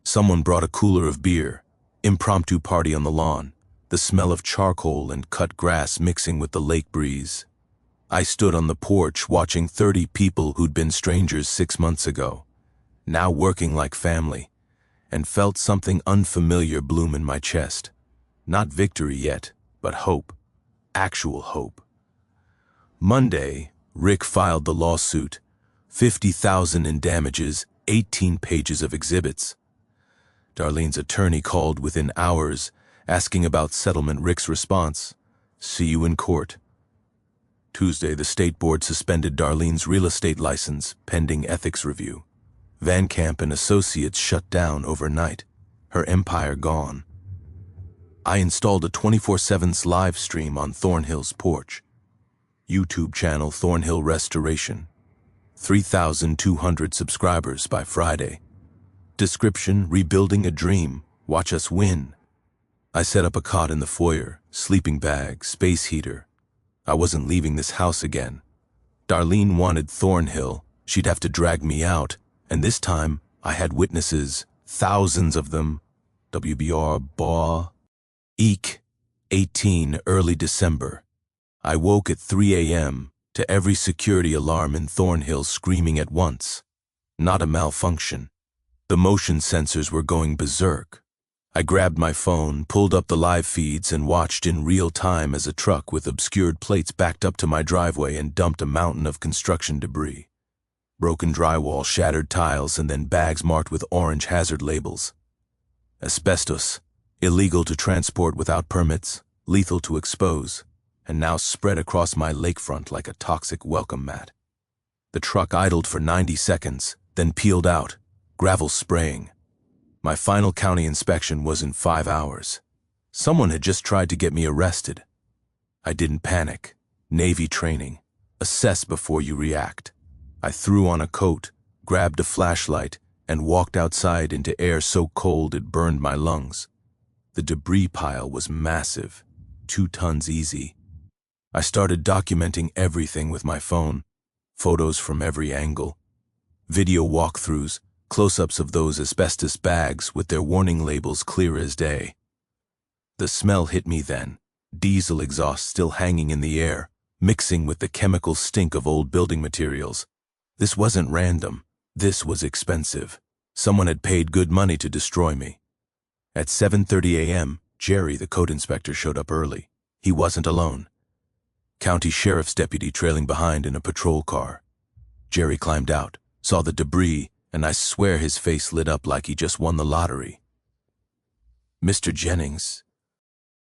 Someone brought a cooler of beer. Impromptu party on the lawn. The smell of charcoal and cut grass mixing with the lake breeze. I stood on the porch watching 30 people who'd been strangers 6 months ago, now working like family, and felt something unfamiliar bloom in my chest. Not victory yet, but hope. Actual hope. Monday, Rick filed the lawsuit. $50,000 in damages, 18 pages of exhibits. Darlene's attorney called within hours, asking about settlement. Rick's response, "See you in court." Tuesday, the state board suspended Darlene's real estate license pending ethics review. Van Camp and Associates shut down overnight. Her empire gone. I installed a 24/7 live stream on Thornhill's porch. YouTube channel Thornhill Restoration. 3,200 subscribers by Friday. Description: rebuilding a dream. Watch us win. I set up a cot in the foyer, sleeping bag, space heater. I wasn't leaving this house again. Darlene wanted Thornhill. She'd have to drag me out, and this time I had witnesses, thousands of them. WBR Baw. Eek. 18, early December. I woke at 3 a.m. to every security alarm in Thornhill screaming at once. Not a malfunction. The motion sensors were going berserk. I grabbed my phone, pulled up the live feeds, and watched in real time as a truck with obscured plates backed up to my driveway and dumped a mountain of construction debris. Broken drywall, shattered tiles, and then bags marked with orange hazard labels. Asbestos, illegal to transport without permits, lethal to expose, and now spread across my lakefront like a toxic welcome mat. The truck idled for 90 seconds, then peeled out, gravel spraying. My final county inspection was in 5 hours. Someone had just tried to get me arrested. I didn't panic. Navy training. Assess before you react. I threw on a coat, grabbed a flashlight, and walked outside into air so cold it burned my lungs. The debris pile was massive, 2 tons easy. I started documenting everything with my phone, photos from every angle, video walkthroughs, close-ups of those asbestos bags with their warning labels clear as day. The smell hit me then, diesel exhaust still hanging in the air, mixing with the chemical stink of old building materials. This wasn't random. This was expensive. Someone had paid good money to destroy me. At 7:30 a.m., Jerry, the code inspector, showed up early. He wasn't alone. County sheriff's deputy trailing behind in a patrol car. Jerry climbed out, saw the debris, and I swear his face lit up like he just won the lottery. "Mr. Jennings,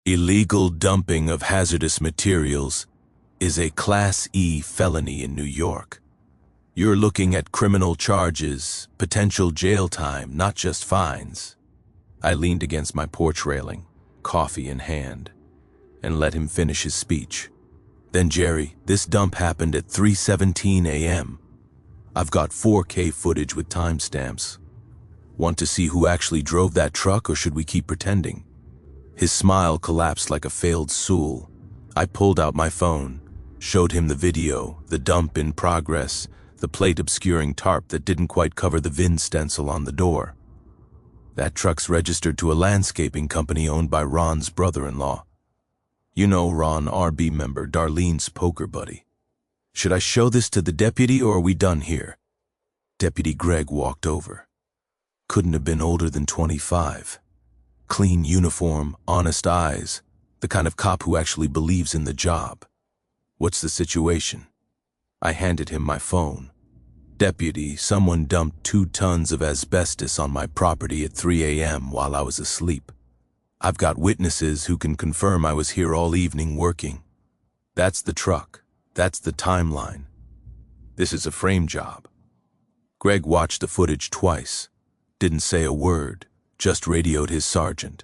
illegal dumping of hazardous materials is a Class E felony in New York. You're looking at criminal charges, potential jail time, not just fines." I leaned against my porch railing, coffee in hand, and let him finish his speech. "Then Jerry, this dump happened at 3:17 a.m. I've got 4K footage with timestamps. Want to see who actually drove that truck, or should we keep pretending?" His smile collapsed like a failed Sool. I pulled out my phone, showed him the video, the dump in progress, the plate obscuring tarp that didn't quite cover the VIN stencil on the door. That truck's registered to a landscaping company owned by Ron's brother-in-law. You know Ron, RB member, Darlene's poker buddy. "Should I show this to the deputy, or are we done here?" Deputy Greg walked over. Couldn't have been older than 25. Clean uniform, honest eyes, the kind of cop who actually believes in the job. "What's the situation?" I handed him my phone. "Deputy, someone dumped 2 tons of asbestos on my property at 3 a.m. while I was asleep. I've got witnesses who can confirm I was here all evening working. That's the truck. That's the timeline. This is a frame job." Greg watched the footage twice, didn't say a word, just radioed his sergeant.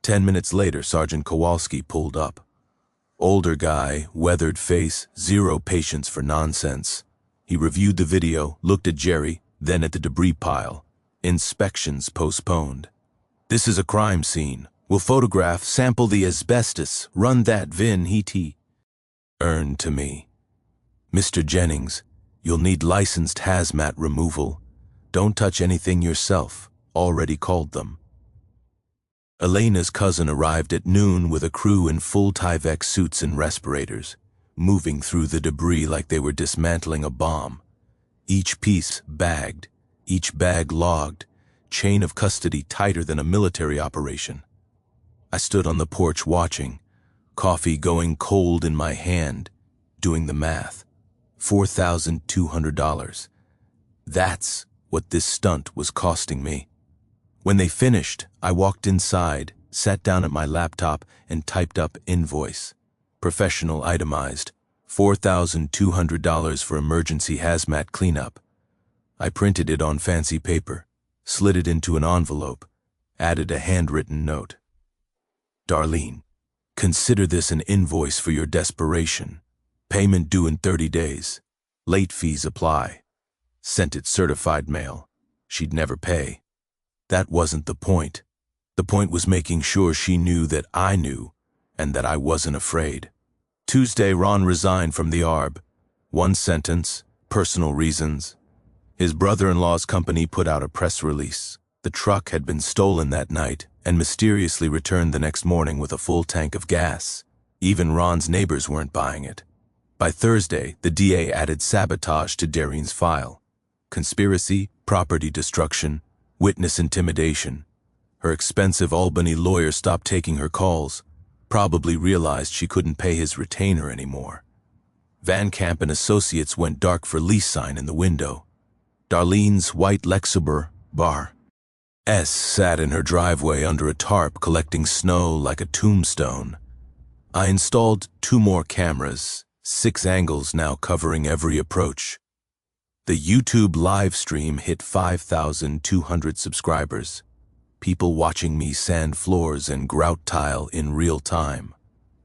10 minutes later, Sergeant Kowalski pulled up. Older guy, weathered face, zero patience for nonsense. He reviewed the video, looked at Jerry, then at the debris pile. Inspections postponed. "This is a crime scene. We'll photograph, sample the asbestos, run that VIN, he earned to me. Mr. Jennings, you'll need licensed hazmat removal. Don't touch anything yourself. Already called them." Elena's cousin arrived at noon with a crew in full Tyvek suits and respirators, moving through the debris like they were dismantling a bomb. Each piece bagged, each bag logged, chain of custody tighter than a military operation. I stood on the porch watching, coffee going cold in my hand, doing the math. $4,200. That's what this stunt was costing me. When they finished, I walked inside, sat down at my laptop and typed up invoice. Professional itemized, $4,200 for emergency hazmat cleanup. I printed it on fancy paper, slid it into an envelope, added a handwritten note. Darlene, consider this an invoice for your desperation. Payment due in 30 days. Late fees apply. Sent it certified mail. She'd never pay. That wasn't the point. The point was making sure she knew that I knew, and that I wasn't afraid. Tuesday, Ron resigned from the ARB. One sentence, personal reasons. His brother-in-law's company put out a press release. The truck had been stolen that night and mysteriously returned the next morning with a full tank of gas. Even Ron's neighbors weren't buying it. By Thursday, the DA added sabotage to Darien's file. Conspiracy, property destruction, witness intimidation. Her expensive Albany lawyer stopped taking her calls, probably realized she couldn't pay his retainer anymore. Van Camp and Associates went dark for lease sign in the window. Darlene's white Lexuber bar S sat in her driveway under a tarp collecting snow like a tombstone. I installed 2 more cameras, 6 angles now covering every approach. The YouTube live stream hit 5,200 subscribers. People watching me sand floors and grout tile in real time.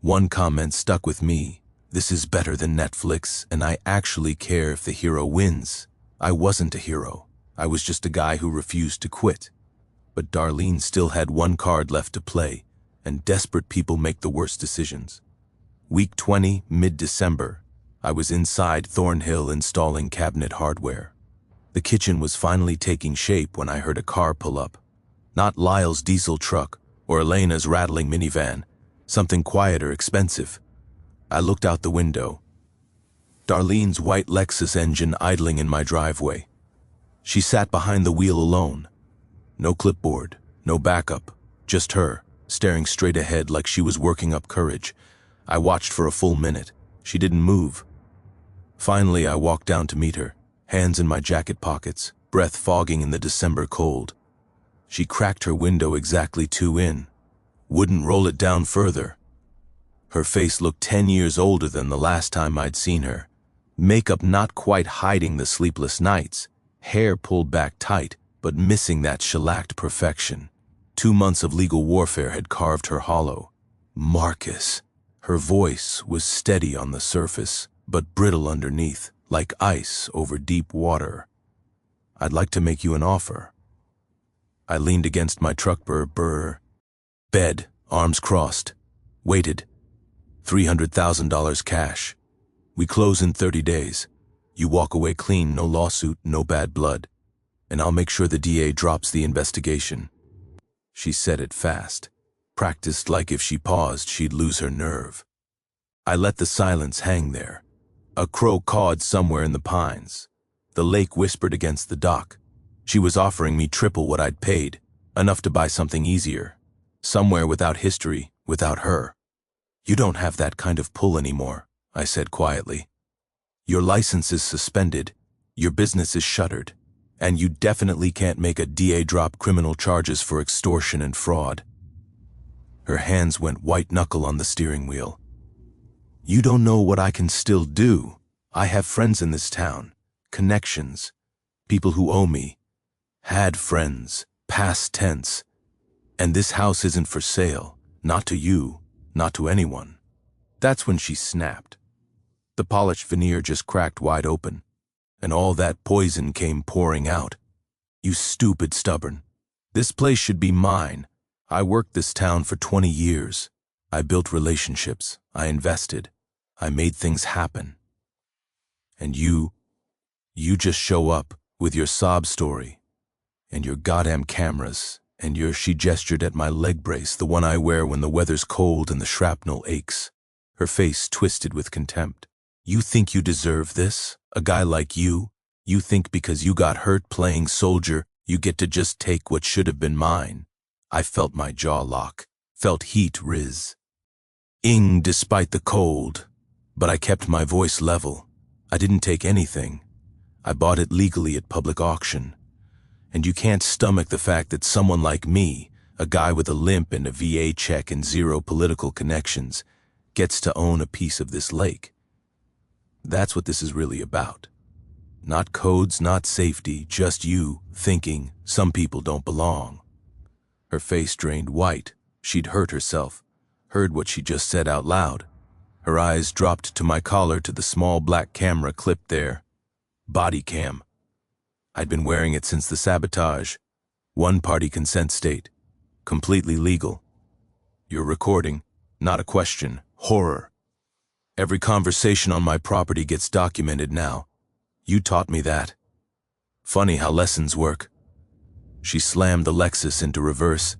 One comment stuck with me. This is better than Netflix, and I actually care if the hero wins. I wasn't a hero. I was just a guy who refused to quit. But Darlene still had 1 card left to play, and desperate people make the worst decisions. Week 20, mid-December, I was inside Thornhill installing cabinet hardware. The kitchen was finally taking shape when I heard a car pull up. Not Lyle's diesel truck or Elena's rattling minivan, something quieter, expensive. I looked out the window. Darlene's white Lexus engine idling in my driveway. She sat behind the wheel alone. No clipboard, no backup, just her, staring straight ahead like she was working up courage. I watched for a full minute. She didn't move. Finally, I walked down to meet her, hands in my jacket pockets, breath fogging in the December cold. She cracked her window exactly 2 in, wouldn't roll it down further. Her face looked 10 years older than the last time I'd seen her. Makeup not quite hiding the sleepless nights, hair pulled back tight, but missing that shellacked perfection. 2 months of legal warfare had carved her hollow. Marcus. Her voice was steady on the surface, but brittle underneath, like ice over deep water. I'd like to make you an offer. I leaned against my truck bed, arms crossed, waited. $300,000 cash. We close in 30 days. You walk away clean, no lawsuit, no bad blood. And I'll make sure the DA drops the investigation. She said it fast, practiced like if she paused, she'd lose her nerve. I let the silence hang there. A crow cawed somewhere in the pines. The lake whispered against the dock. She was offering me triple what I'd paid, enough to buy something easier. Somewhere without history, without her. You don't have that kind of pull anymore, I said quietly. Your license is suspended, your business is shuttered, and you definitely can't make a DA drop criminal charges for extortion and fraud. Her hands went white-knuckle on the steering wheel. You don't know what I can still do. I have friends in this town, connections, people who owe me. Had friends, past tense. And this house isn't for sale, not to you, not to anyone. That's when she snapped. The polished veneer just cracked wide open, and all that poison came pouring out. You stupid stubborn. This place should be mine. I worked this town for 20 years. I built relationships. I invested. I made things happen. And you just show up with your sob story and your goddamn cameras and she gestured at my leg brace, the one I wear when the weather's cold and the shrapnel aches. Her face twisted with contempt. You think you deserve this? A guy like you? You think because you got hurt playing soldier, you get to just take what should have been mine? I felt my jaw lock, felt heat rizz. Despite the cold. But I kept my voice level. I didn't take anything. I bought it legally at public auction. And you can't stomach the fact that someone like me, A guy with a limp and a VA check and zero political connections gets to own a piece of this lake. That's what this is really about. Not codes, not safety, just you thinking some people don't belong. Her face drained white. She'd hurt herself, heard what she just said out loud. Her eyes dropped to my collar, to the small black camera clipped there. Body cam. I'd been wearing it since the sabotage. One-party consent state. Completely legal. You're recording, not a question. Horror. Every conversation on my property gets documented now. You taught me that. Funny how lessons work. She slammed the Lexus into reverse.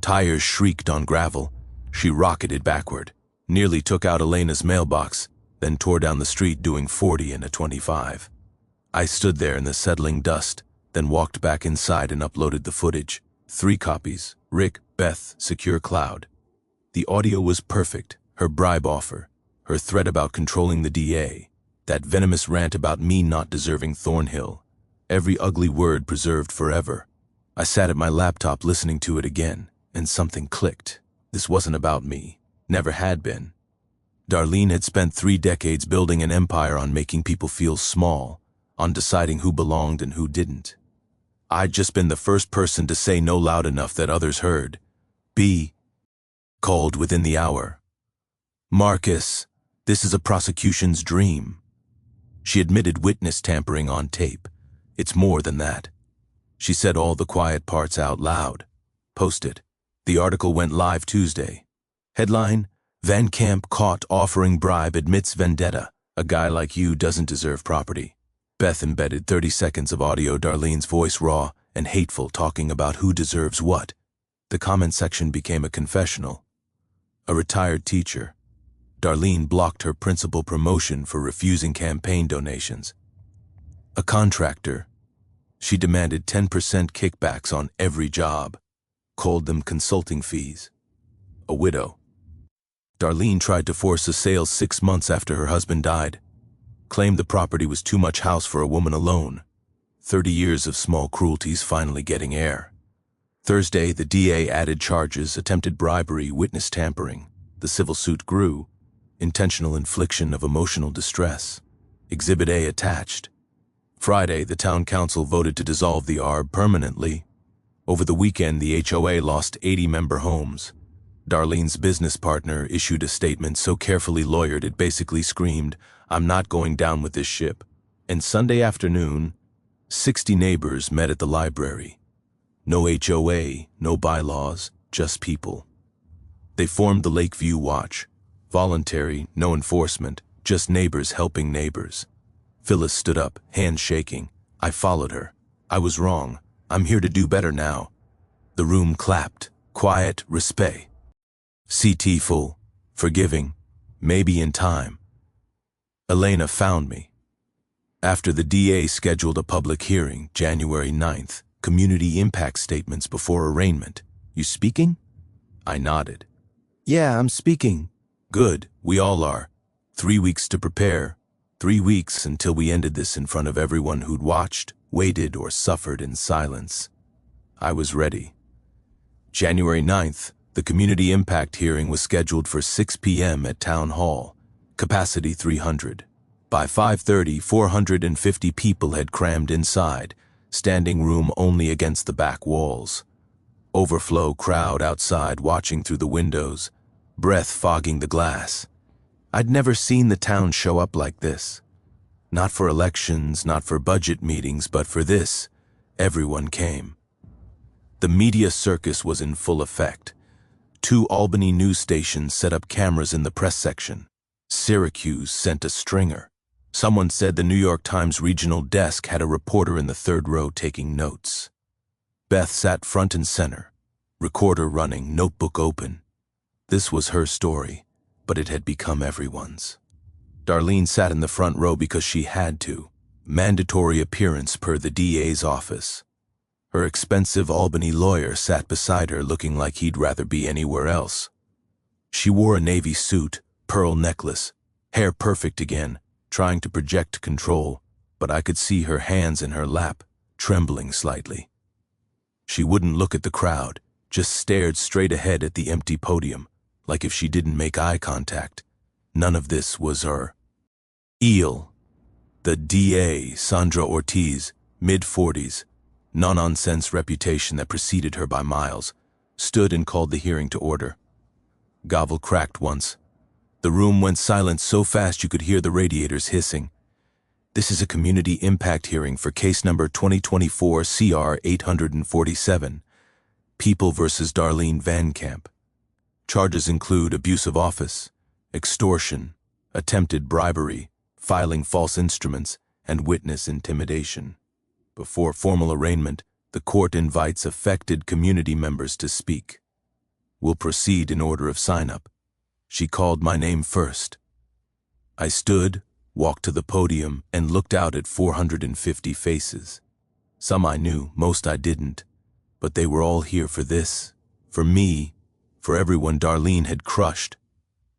Tires shrieked on gravel. She rocketed backward, nearly took out Elena's mailbox, then tore down the street doing 40 and a 25. I stood there in the settling dust, then walked back inside and uploaded the footage. 3 copies. Rick, Beth, Secure Cloud. The audio was perfect. Her bribe offer, her threat about controlling the DA, that venomous rant about me not deserving Thornhill. Every ugly word preserved forever. I sat at my laptop listening to it again, and something clicked. This wasn't about me. Never had been. Darlene had spent 3 decades building an empire on making people feel small, on deciding who belonged and who didn't. I'd just been the first person to say no loud enough that others heard. B. Called within the hour. Marcus, this is a prosecution's dream. She admitted witness tampering on tape. It's more than that. She said all the quiet parts out loud. Post it. The article went live Tuesday. Headline, Van Camp caught offering bribe admits vendetta. A guy like you doesn't deserve property. Beth embedded 30 seconds of audio, Darlene's voice raw and hateful, talking about who deserves what. The comment section became a confessional. A retired teacher. Darlene blocked her principal promotion for refusing campaign donations. A contractor. She demanded 10% kickbacks on every job. Called them consulting fees. A widow. Darlene tried to force a sale 6 months after her husband died. Claimed the property was too much house for a woman alone. 30 years of small cruelties finally getting air. Thursday, the DA added charges: attempted bribery, witness tampering. The civil suit grew. Intentional infliction of emotional distress. Exhibit A attached. Friday, the town council voted to dissolve the ARB permanently. Over the weekend, the HOA lost 80-member homes. Darlene's business partner issued a statement so carefully lawyered it basically screamed, "I'm not going down with this ship." And Sunday afternoon, 60 neighbors met at the library. No HOA, no bylaws, just people. They formed the Lakeview Watch. Voluntary, no enforcement, just neighbors helping neighbors. Phyllis stood up, hands shaking. I followed her. I was wrong. I'm here to do better now. The room clapped. Quiet, respect. CT full. Forgiving. Maybe in time. Elena found me. After the DA scheduled a public hearing, January 9th, community impact statements before arraignment. You speaking? I nodded. Yeah, I'm speaking. Good, we all are. 3 weeks to prepare. 3 weeks until we ended this in front of everyone who'd watched, waited, or suffered in silence. I was ready. January 9th, the community impact hearing was scheduled for 6 p.m. at Town Hall. Capacity 300. By 5:30, 450 people had crammed inside, standing room only against the back walls. Overflow crowd outside watching through the windows, breath fogging the glass. I'd never seen the town show up like this. Not for elections, not for budget meetings, but for this, everyone came. The media circus was in full effect. 2 Albany news stations set up cameras in the press section. Syracuse sent a stringer. Someone said the New York Times regional desk had a reporter in the 3rd row taking notes. Beth sat front and center, recorder running, notebook open. This was her story, but it had become everyone's. Darlene sat in the front row because she had to. Mandatory appearance per the DA's office. Her expensive Albany lawyer sat beside her looking like he'd rather be anywhere else. She wore a navy suit, pearl necklace, hair perfect again, trying to project control, but I could see her hands in her lap, trembling slightly. She wouldn't look at the crowd, just stared straight ahead at the empty podium, like if she didn't make eye contact. None of this was her. Eel, the DA, Sandra Ortiz, mid-40s, no-nonsense reputation that preceded her by miles, stood and called the hearing to order. Gavel cracked once. The room went silent so fast you could hear the radiators hissing. This is a community impact hearing for case number 2024 CR 847, People versus Darlene Van Camp. Charges include abuse of office, extortion, attempted bribery, filing false instruments, and witness intimidation. Before formal arraignment, the court invites affected community members to speak. We'll proceed in order of sign-up. She called my name first. I stood, walked to the podium, and looked out at 450 faces. Some I knew, most I didn't, but they were all here for this, for me, for everyone Darlene had crushed.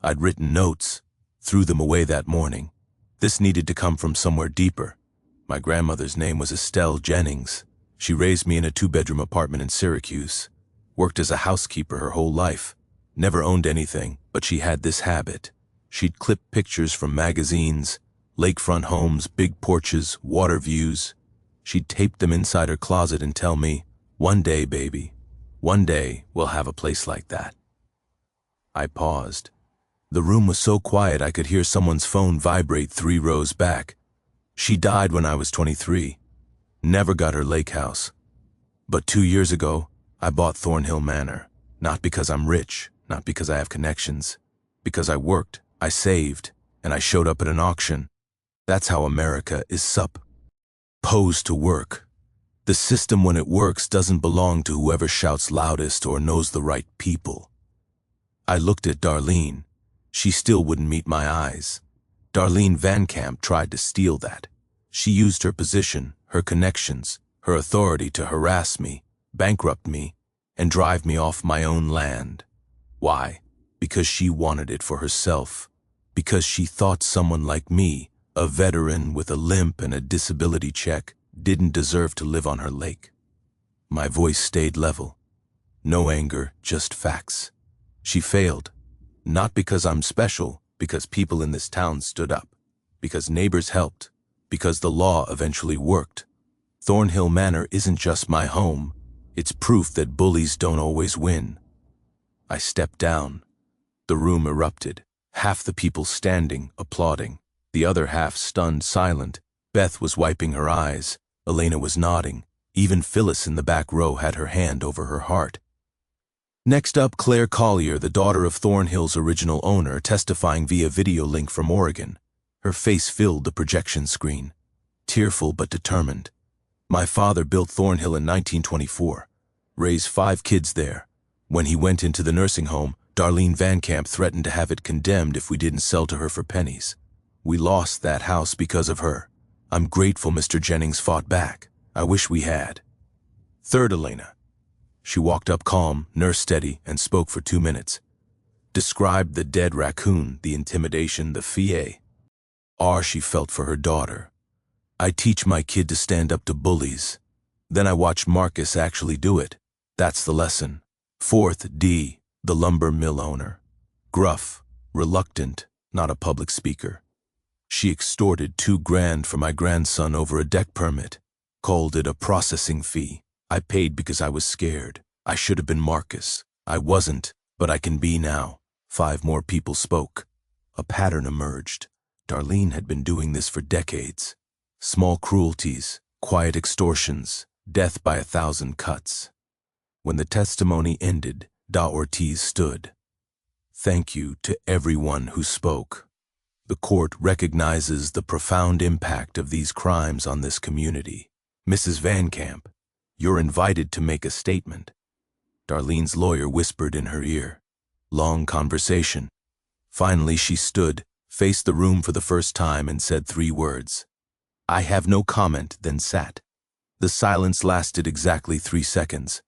I'd written notes, threw them away that morning. This needed to come from somewhere deeper. My grandmother's name was Estelle Jennings. She raised me in a 2-bedroom apartment in Syracuse, worked as a housekeeper her whole life, never owned anything, but she had this habit. She'd clip pictures from magazines, lakefront homes, big porches, water views. She'd tape them inside her closet and tell me, "One day, baby, one day we'll have a place like that." I paused. The room was so quiet I could hear someone's phone vibrate 3 rows back. She died when I was 23. Never got her lake house. But 2 years ago, I bought Thornhill Manor. Not because I'm rich, not because I have connections. Because I worked, I saved, and I showed up at an auction. That's how America is supposed to work. The system, when it works, doesn't belong to whoever shouts loudest or knows the right people. I looked at Darlene. She still wouldn't meet my eyes. Darlene Van Camp tried to steal that. She used her position, her connections, her authority to harass me, bankrupt me, and drive me off my own land. Why? Because she wanted it for herself. Because she thought someone like me, a veteran with a limp and a disability check, didn't deserve to live on her lake. My voice stayed level. No anger, just facts. She failed. Not because I'm special, because people in this town stood up. Because neighbors helped. Because the law eventually worked. Thornhill Manor isn't just my home. It's proof that bullies don't always win. I stepped down. The room erupted. Half the people standing, applauding. The other half stunned, silent. Beth was wiping her eyes. Elena was nodding. Even Phyllis in the back row had her hand over her heart. Next up, Claire Collier, the daughter of Thornhill's original owner, testifying via video link from Oregon. Her face filled the projection screen. Tearful but determined. My father built Thornhill in 1924. Raised 5 kids there. When he went into the nursing home, Darlene Van Camp threatened to have it condemned if we didn't sell to her for pennies. We lost that house because of her. I'm grateful Mr. Jennings fought back. I wish we had. Third, Elena. She walked up calm, nurse steady, and spoke for 2 minutes. Described the dead raccoon, the intimidation, the fier. She felt for her daughter. I teach my kid to stand up to bullies. Then I watched Marcus actually do it. That's the lesson. Fourth, D, the lumber mill owner. Gruff, reluctant, not a public speaker. She extorted $2 grand for my grandson over a deck permit. Called it a processing fee. I paid because I was scared. I should have been Marcus. I wasn't, but I can be now. 5 more people spoke. A pattern emerged. Darlene had been doing this for decades. Small cruelties, quiet extortions, death by 1,000 cuts. When the testimony ended, Da Ortiz stood. Thank you to everyone who spoke. The court recognizes the profound impact of these crimes on this community. Mrs. Van Camp, you're invited to make a statement. Darlene's lawyer whispered in her ear. Long conversation. Finally she stood, faced the room for the first time and said 3 words. I have no comment, then sat. The silence lasted exactly 3 seconds.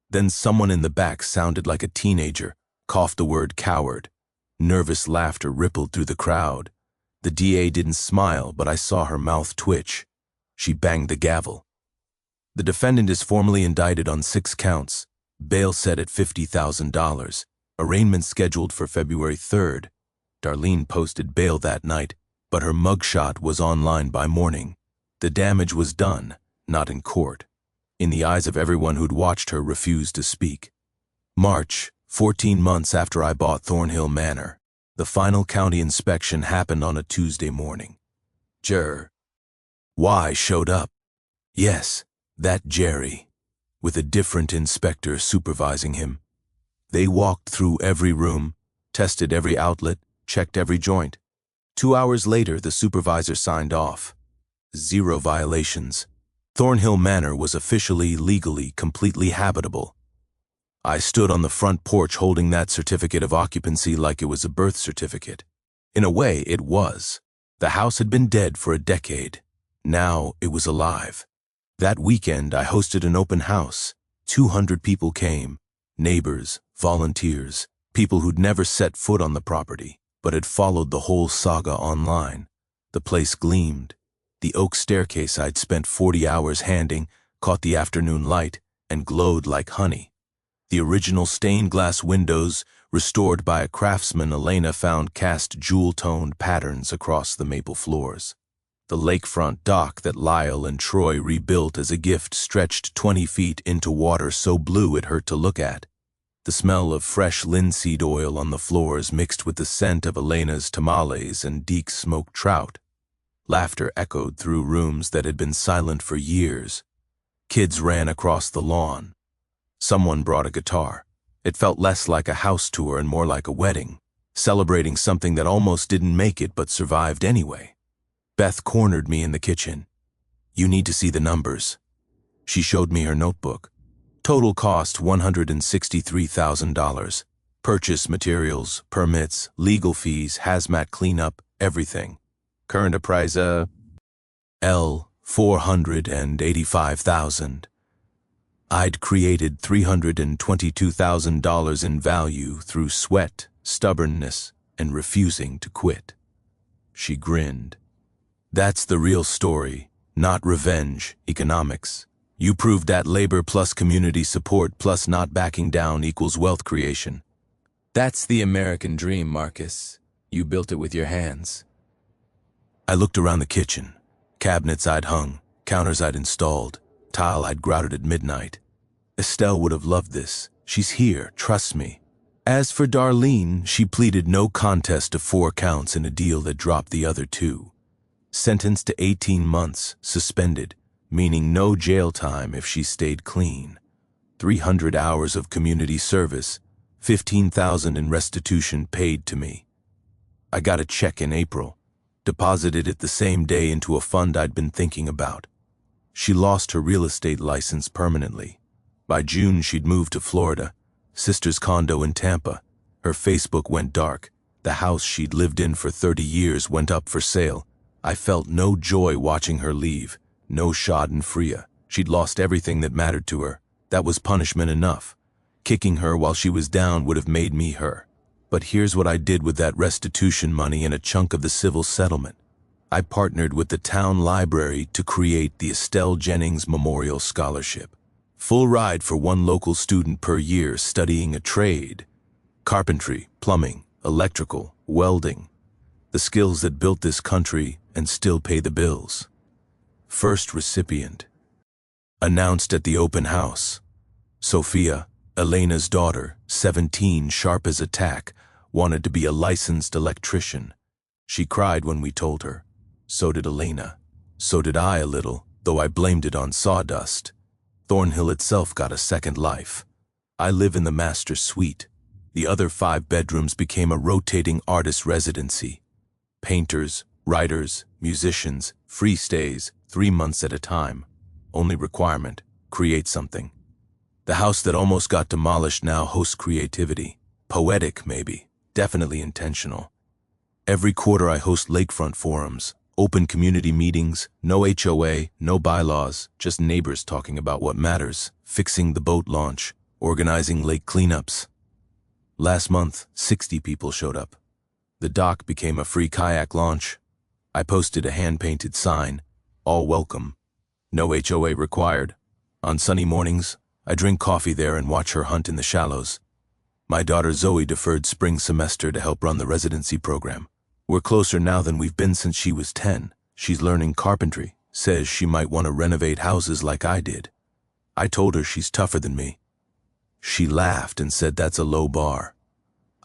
Then someone in the back sounded like a teenager, coughed the word coward. Nervous laughter rippled through the crowd. The DA didn't smile, but I saw her mouth twitch. She banged the gavel. The defendant is formally indicted on 6 counts. Bail set at $50,000. Arraignment scheduled for February 3rd. Darlene posted bail that night, but her mugshot was online by morning. The damage was done, not in court. In the eyes of everyone who'd watched her refuse to speak. March, 14 months after I bought Thornhill Manor. The final county inspection happened on a Tuesday morning. Y showed up. Yes, that Jerry, with a different inspector supervising him. They walked through every room, tested every outlet, checked every joint. 2 hours later, the supervisor signed off. 0 violations. Thornhill Manor was officially, legally, completely habitable. I stood on the front porch holding that certificate of occupancy like it was a birth certificate. In a way, it was. The house had been dead for a decade. Now it was alive. That weekend, I hosted an open house. 200 people came. Neighbors, volunteers, people who'd never set foot on the property, but had followed the whole saga online. The place gleamed. The oak staircase I'd spent 40 hours handing caught the afternoon light and glowed like honey. The original stained glass windows, restored by a craftsman Elena found, cast jewel-toned patterns across the maple floors. The lakefront dock that Lyle and Troy rebuilt as a gift stretched 20 feet into water so blue it hurt to look at. The smell of fresh linseed oil on the floors mixed with the scent of Elena's tamales and Deke's smoked trout. Laughter echoed through rooms that had been silent for years. Kids ran across the lawn. Someone brought a guitar. It felt less like a house tour and more like a wedding, celebrating something that almost didn't make it but survived anyway. Beth cornered me in the kitchen. "You need to see the numbers." She showed me her notebook. Total cost $163,000. Purchase materials, permits, legal fees, hazmat cleanup, everything. Current appraise, $485,000. I'd created $322,000 in value through sweat, stubbornness, and refusing to quit. She grinned. "That's the real story, not revenge, economics. You proved that labor plus community support plus not backing down equals wealth creation. That's the American dream, Marcus. You built it with your hands." I looked around the kitchen. Cabinets I'd hung, counters I'd installed, tile I'd grouted at midnight. Estelle would have loved this. She's here, trust me. As for Darlene, she pleaded no contest to 4 counts in a deal that dropped the other 2. Sentenced to 18 months, suspended, meaning no jail time if she stayed clean. 300 hours of community service, $15,000 in restitution paid to me. I got a check in April, deposited it the same day into a fund I'd been thinking about. She lost her real estate license permanently. By June, she'd moved to Florida, sister's condo in Tampa. Her Facebook went dark. The house she'd lived in for 30 years went up for sale. I felt no joy watching her leave, no schadenfreude. She'd lost everything that mattered to her. That was punishment enough. Kicking her while she was down would have made me her. But here's what I did with that restitution money and a chunk of the civil settlement. I partnered with the town library to create the Estelle Jennings Memorial Scholarship. Full ride for 1 local student per year studying a trade. Carpentry, plumbing, electrical, welding. The skills that built this country and still pay the bills. First recipient. Announced at the open house. Sophia, Elena's daughter, 17, sharp as a tack, wanted to be a licensed electrician. She cried when we told her. So did Elena. So did I a little, though I blamed it on sawdust. Thornhill itself got a second life. I live in the master suite. The other 5 bedrooms became a rotating artist residency. Painters, writers, musicians, free stays, 3 months at a time. Only requirement, create something. The house that almost got demolished now hosts creativity. Poetic, maybe. Definitely intentional. Every quarter I host lakefront forums, open community meetings, no HOA, no bylaws, just neighbors talking about what matters, fixing the boat launch, organizing lake cleanups. Last month, 60 people showed up. The dock became a free kayak launch. I posted a hand-painted sign, all welcome, no HOA required. On sunny mornings, I drink coffee there and watch her hunt in the shallows. My daughter Zoe deferred spring semester to help run the residency program. We're closer now than we've been since she was 10. She's learning carpentry, says she might want to renovate houses like I did. I told her she's tougher than me. She laughed and said that's a low bar.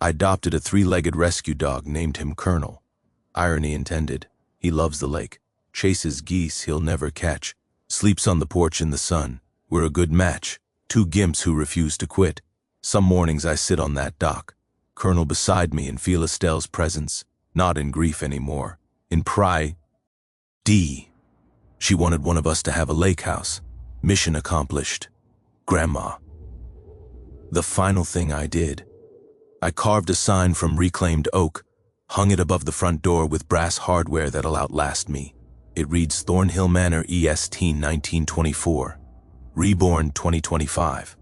I adopted a 3-legged rescue dog, named him Colonel. Irony intended. He loves the lake, chases geese he'll never catch, sleeps on the porch in the sun. We're a good match, 2 gimps who refuse to quit. Some mornings I sit on that dock, Colonel beside me, and feel Estelle's presence, not in grief anymore, in pride. She wanted one of us to have a lake house. Mission accomplished. Grandma. The final thing I did, I carved a sign from reclaimed oak, hung it above the front door with brass hardware that'll outlast me. It reads Thornhill Manor EST 1924, reborn 2025.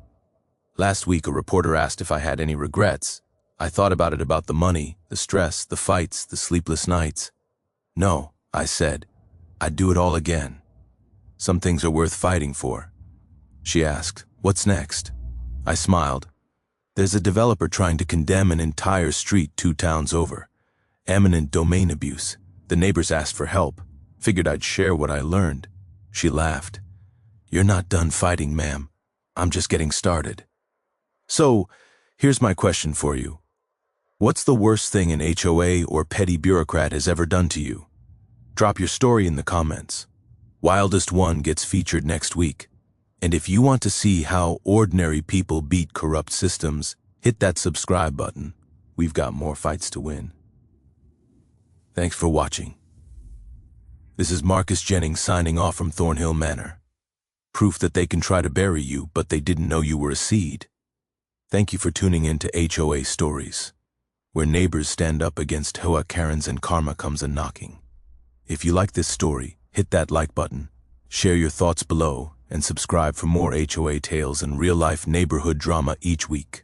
Last week a reporter asked if I had any regrets. I thought about the money, the stress, the fights, the sleepless nights. No, I said, I'd do it all again. Some things are worth fighting for. She asked, what's next? I smiled. There's a developer trying to condemn an entire street 2 towns over. Eminent domain abuse. The neighbors asked for help. Figured I'd share what I learned. She laughed. You're not done fighting, ma'am. I'm just getting started. So, here's my question for you. What's the worst thing an HOA or petty bureaucrat has ever done to you? Drop your story in the comments. Wildest one gets featured next week. And if you want to see how ordinary people beat corrupt systems, hit that subscribe button. We've got more fights to win. Thanks for watching. This is Marcus Jennings signing off from Thornhill Manor. Proof that they can try to bury you, but they didn't know you were a seed. Thank you for tuning in to HOA Stories, where neighbors stand up against HOA Karens and karma comes a-knocking. If you like this story, hit that like button, share your thoughts below, and subscribe for more HOA tales and real-life neighborhood drama each week.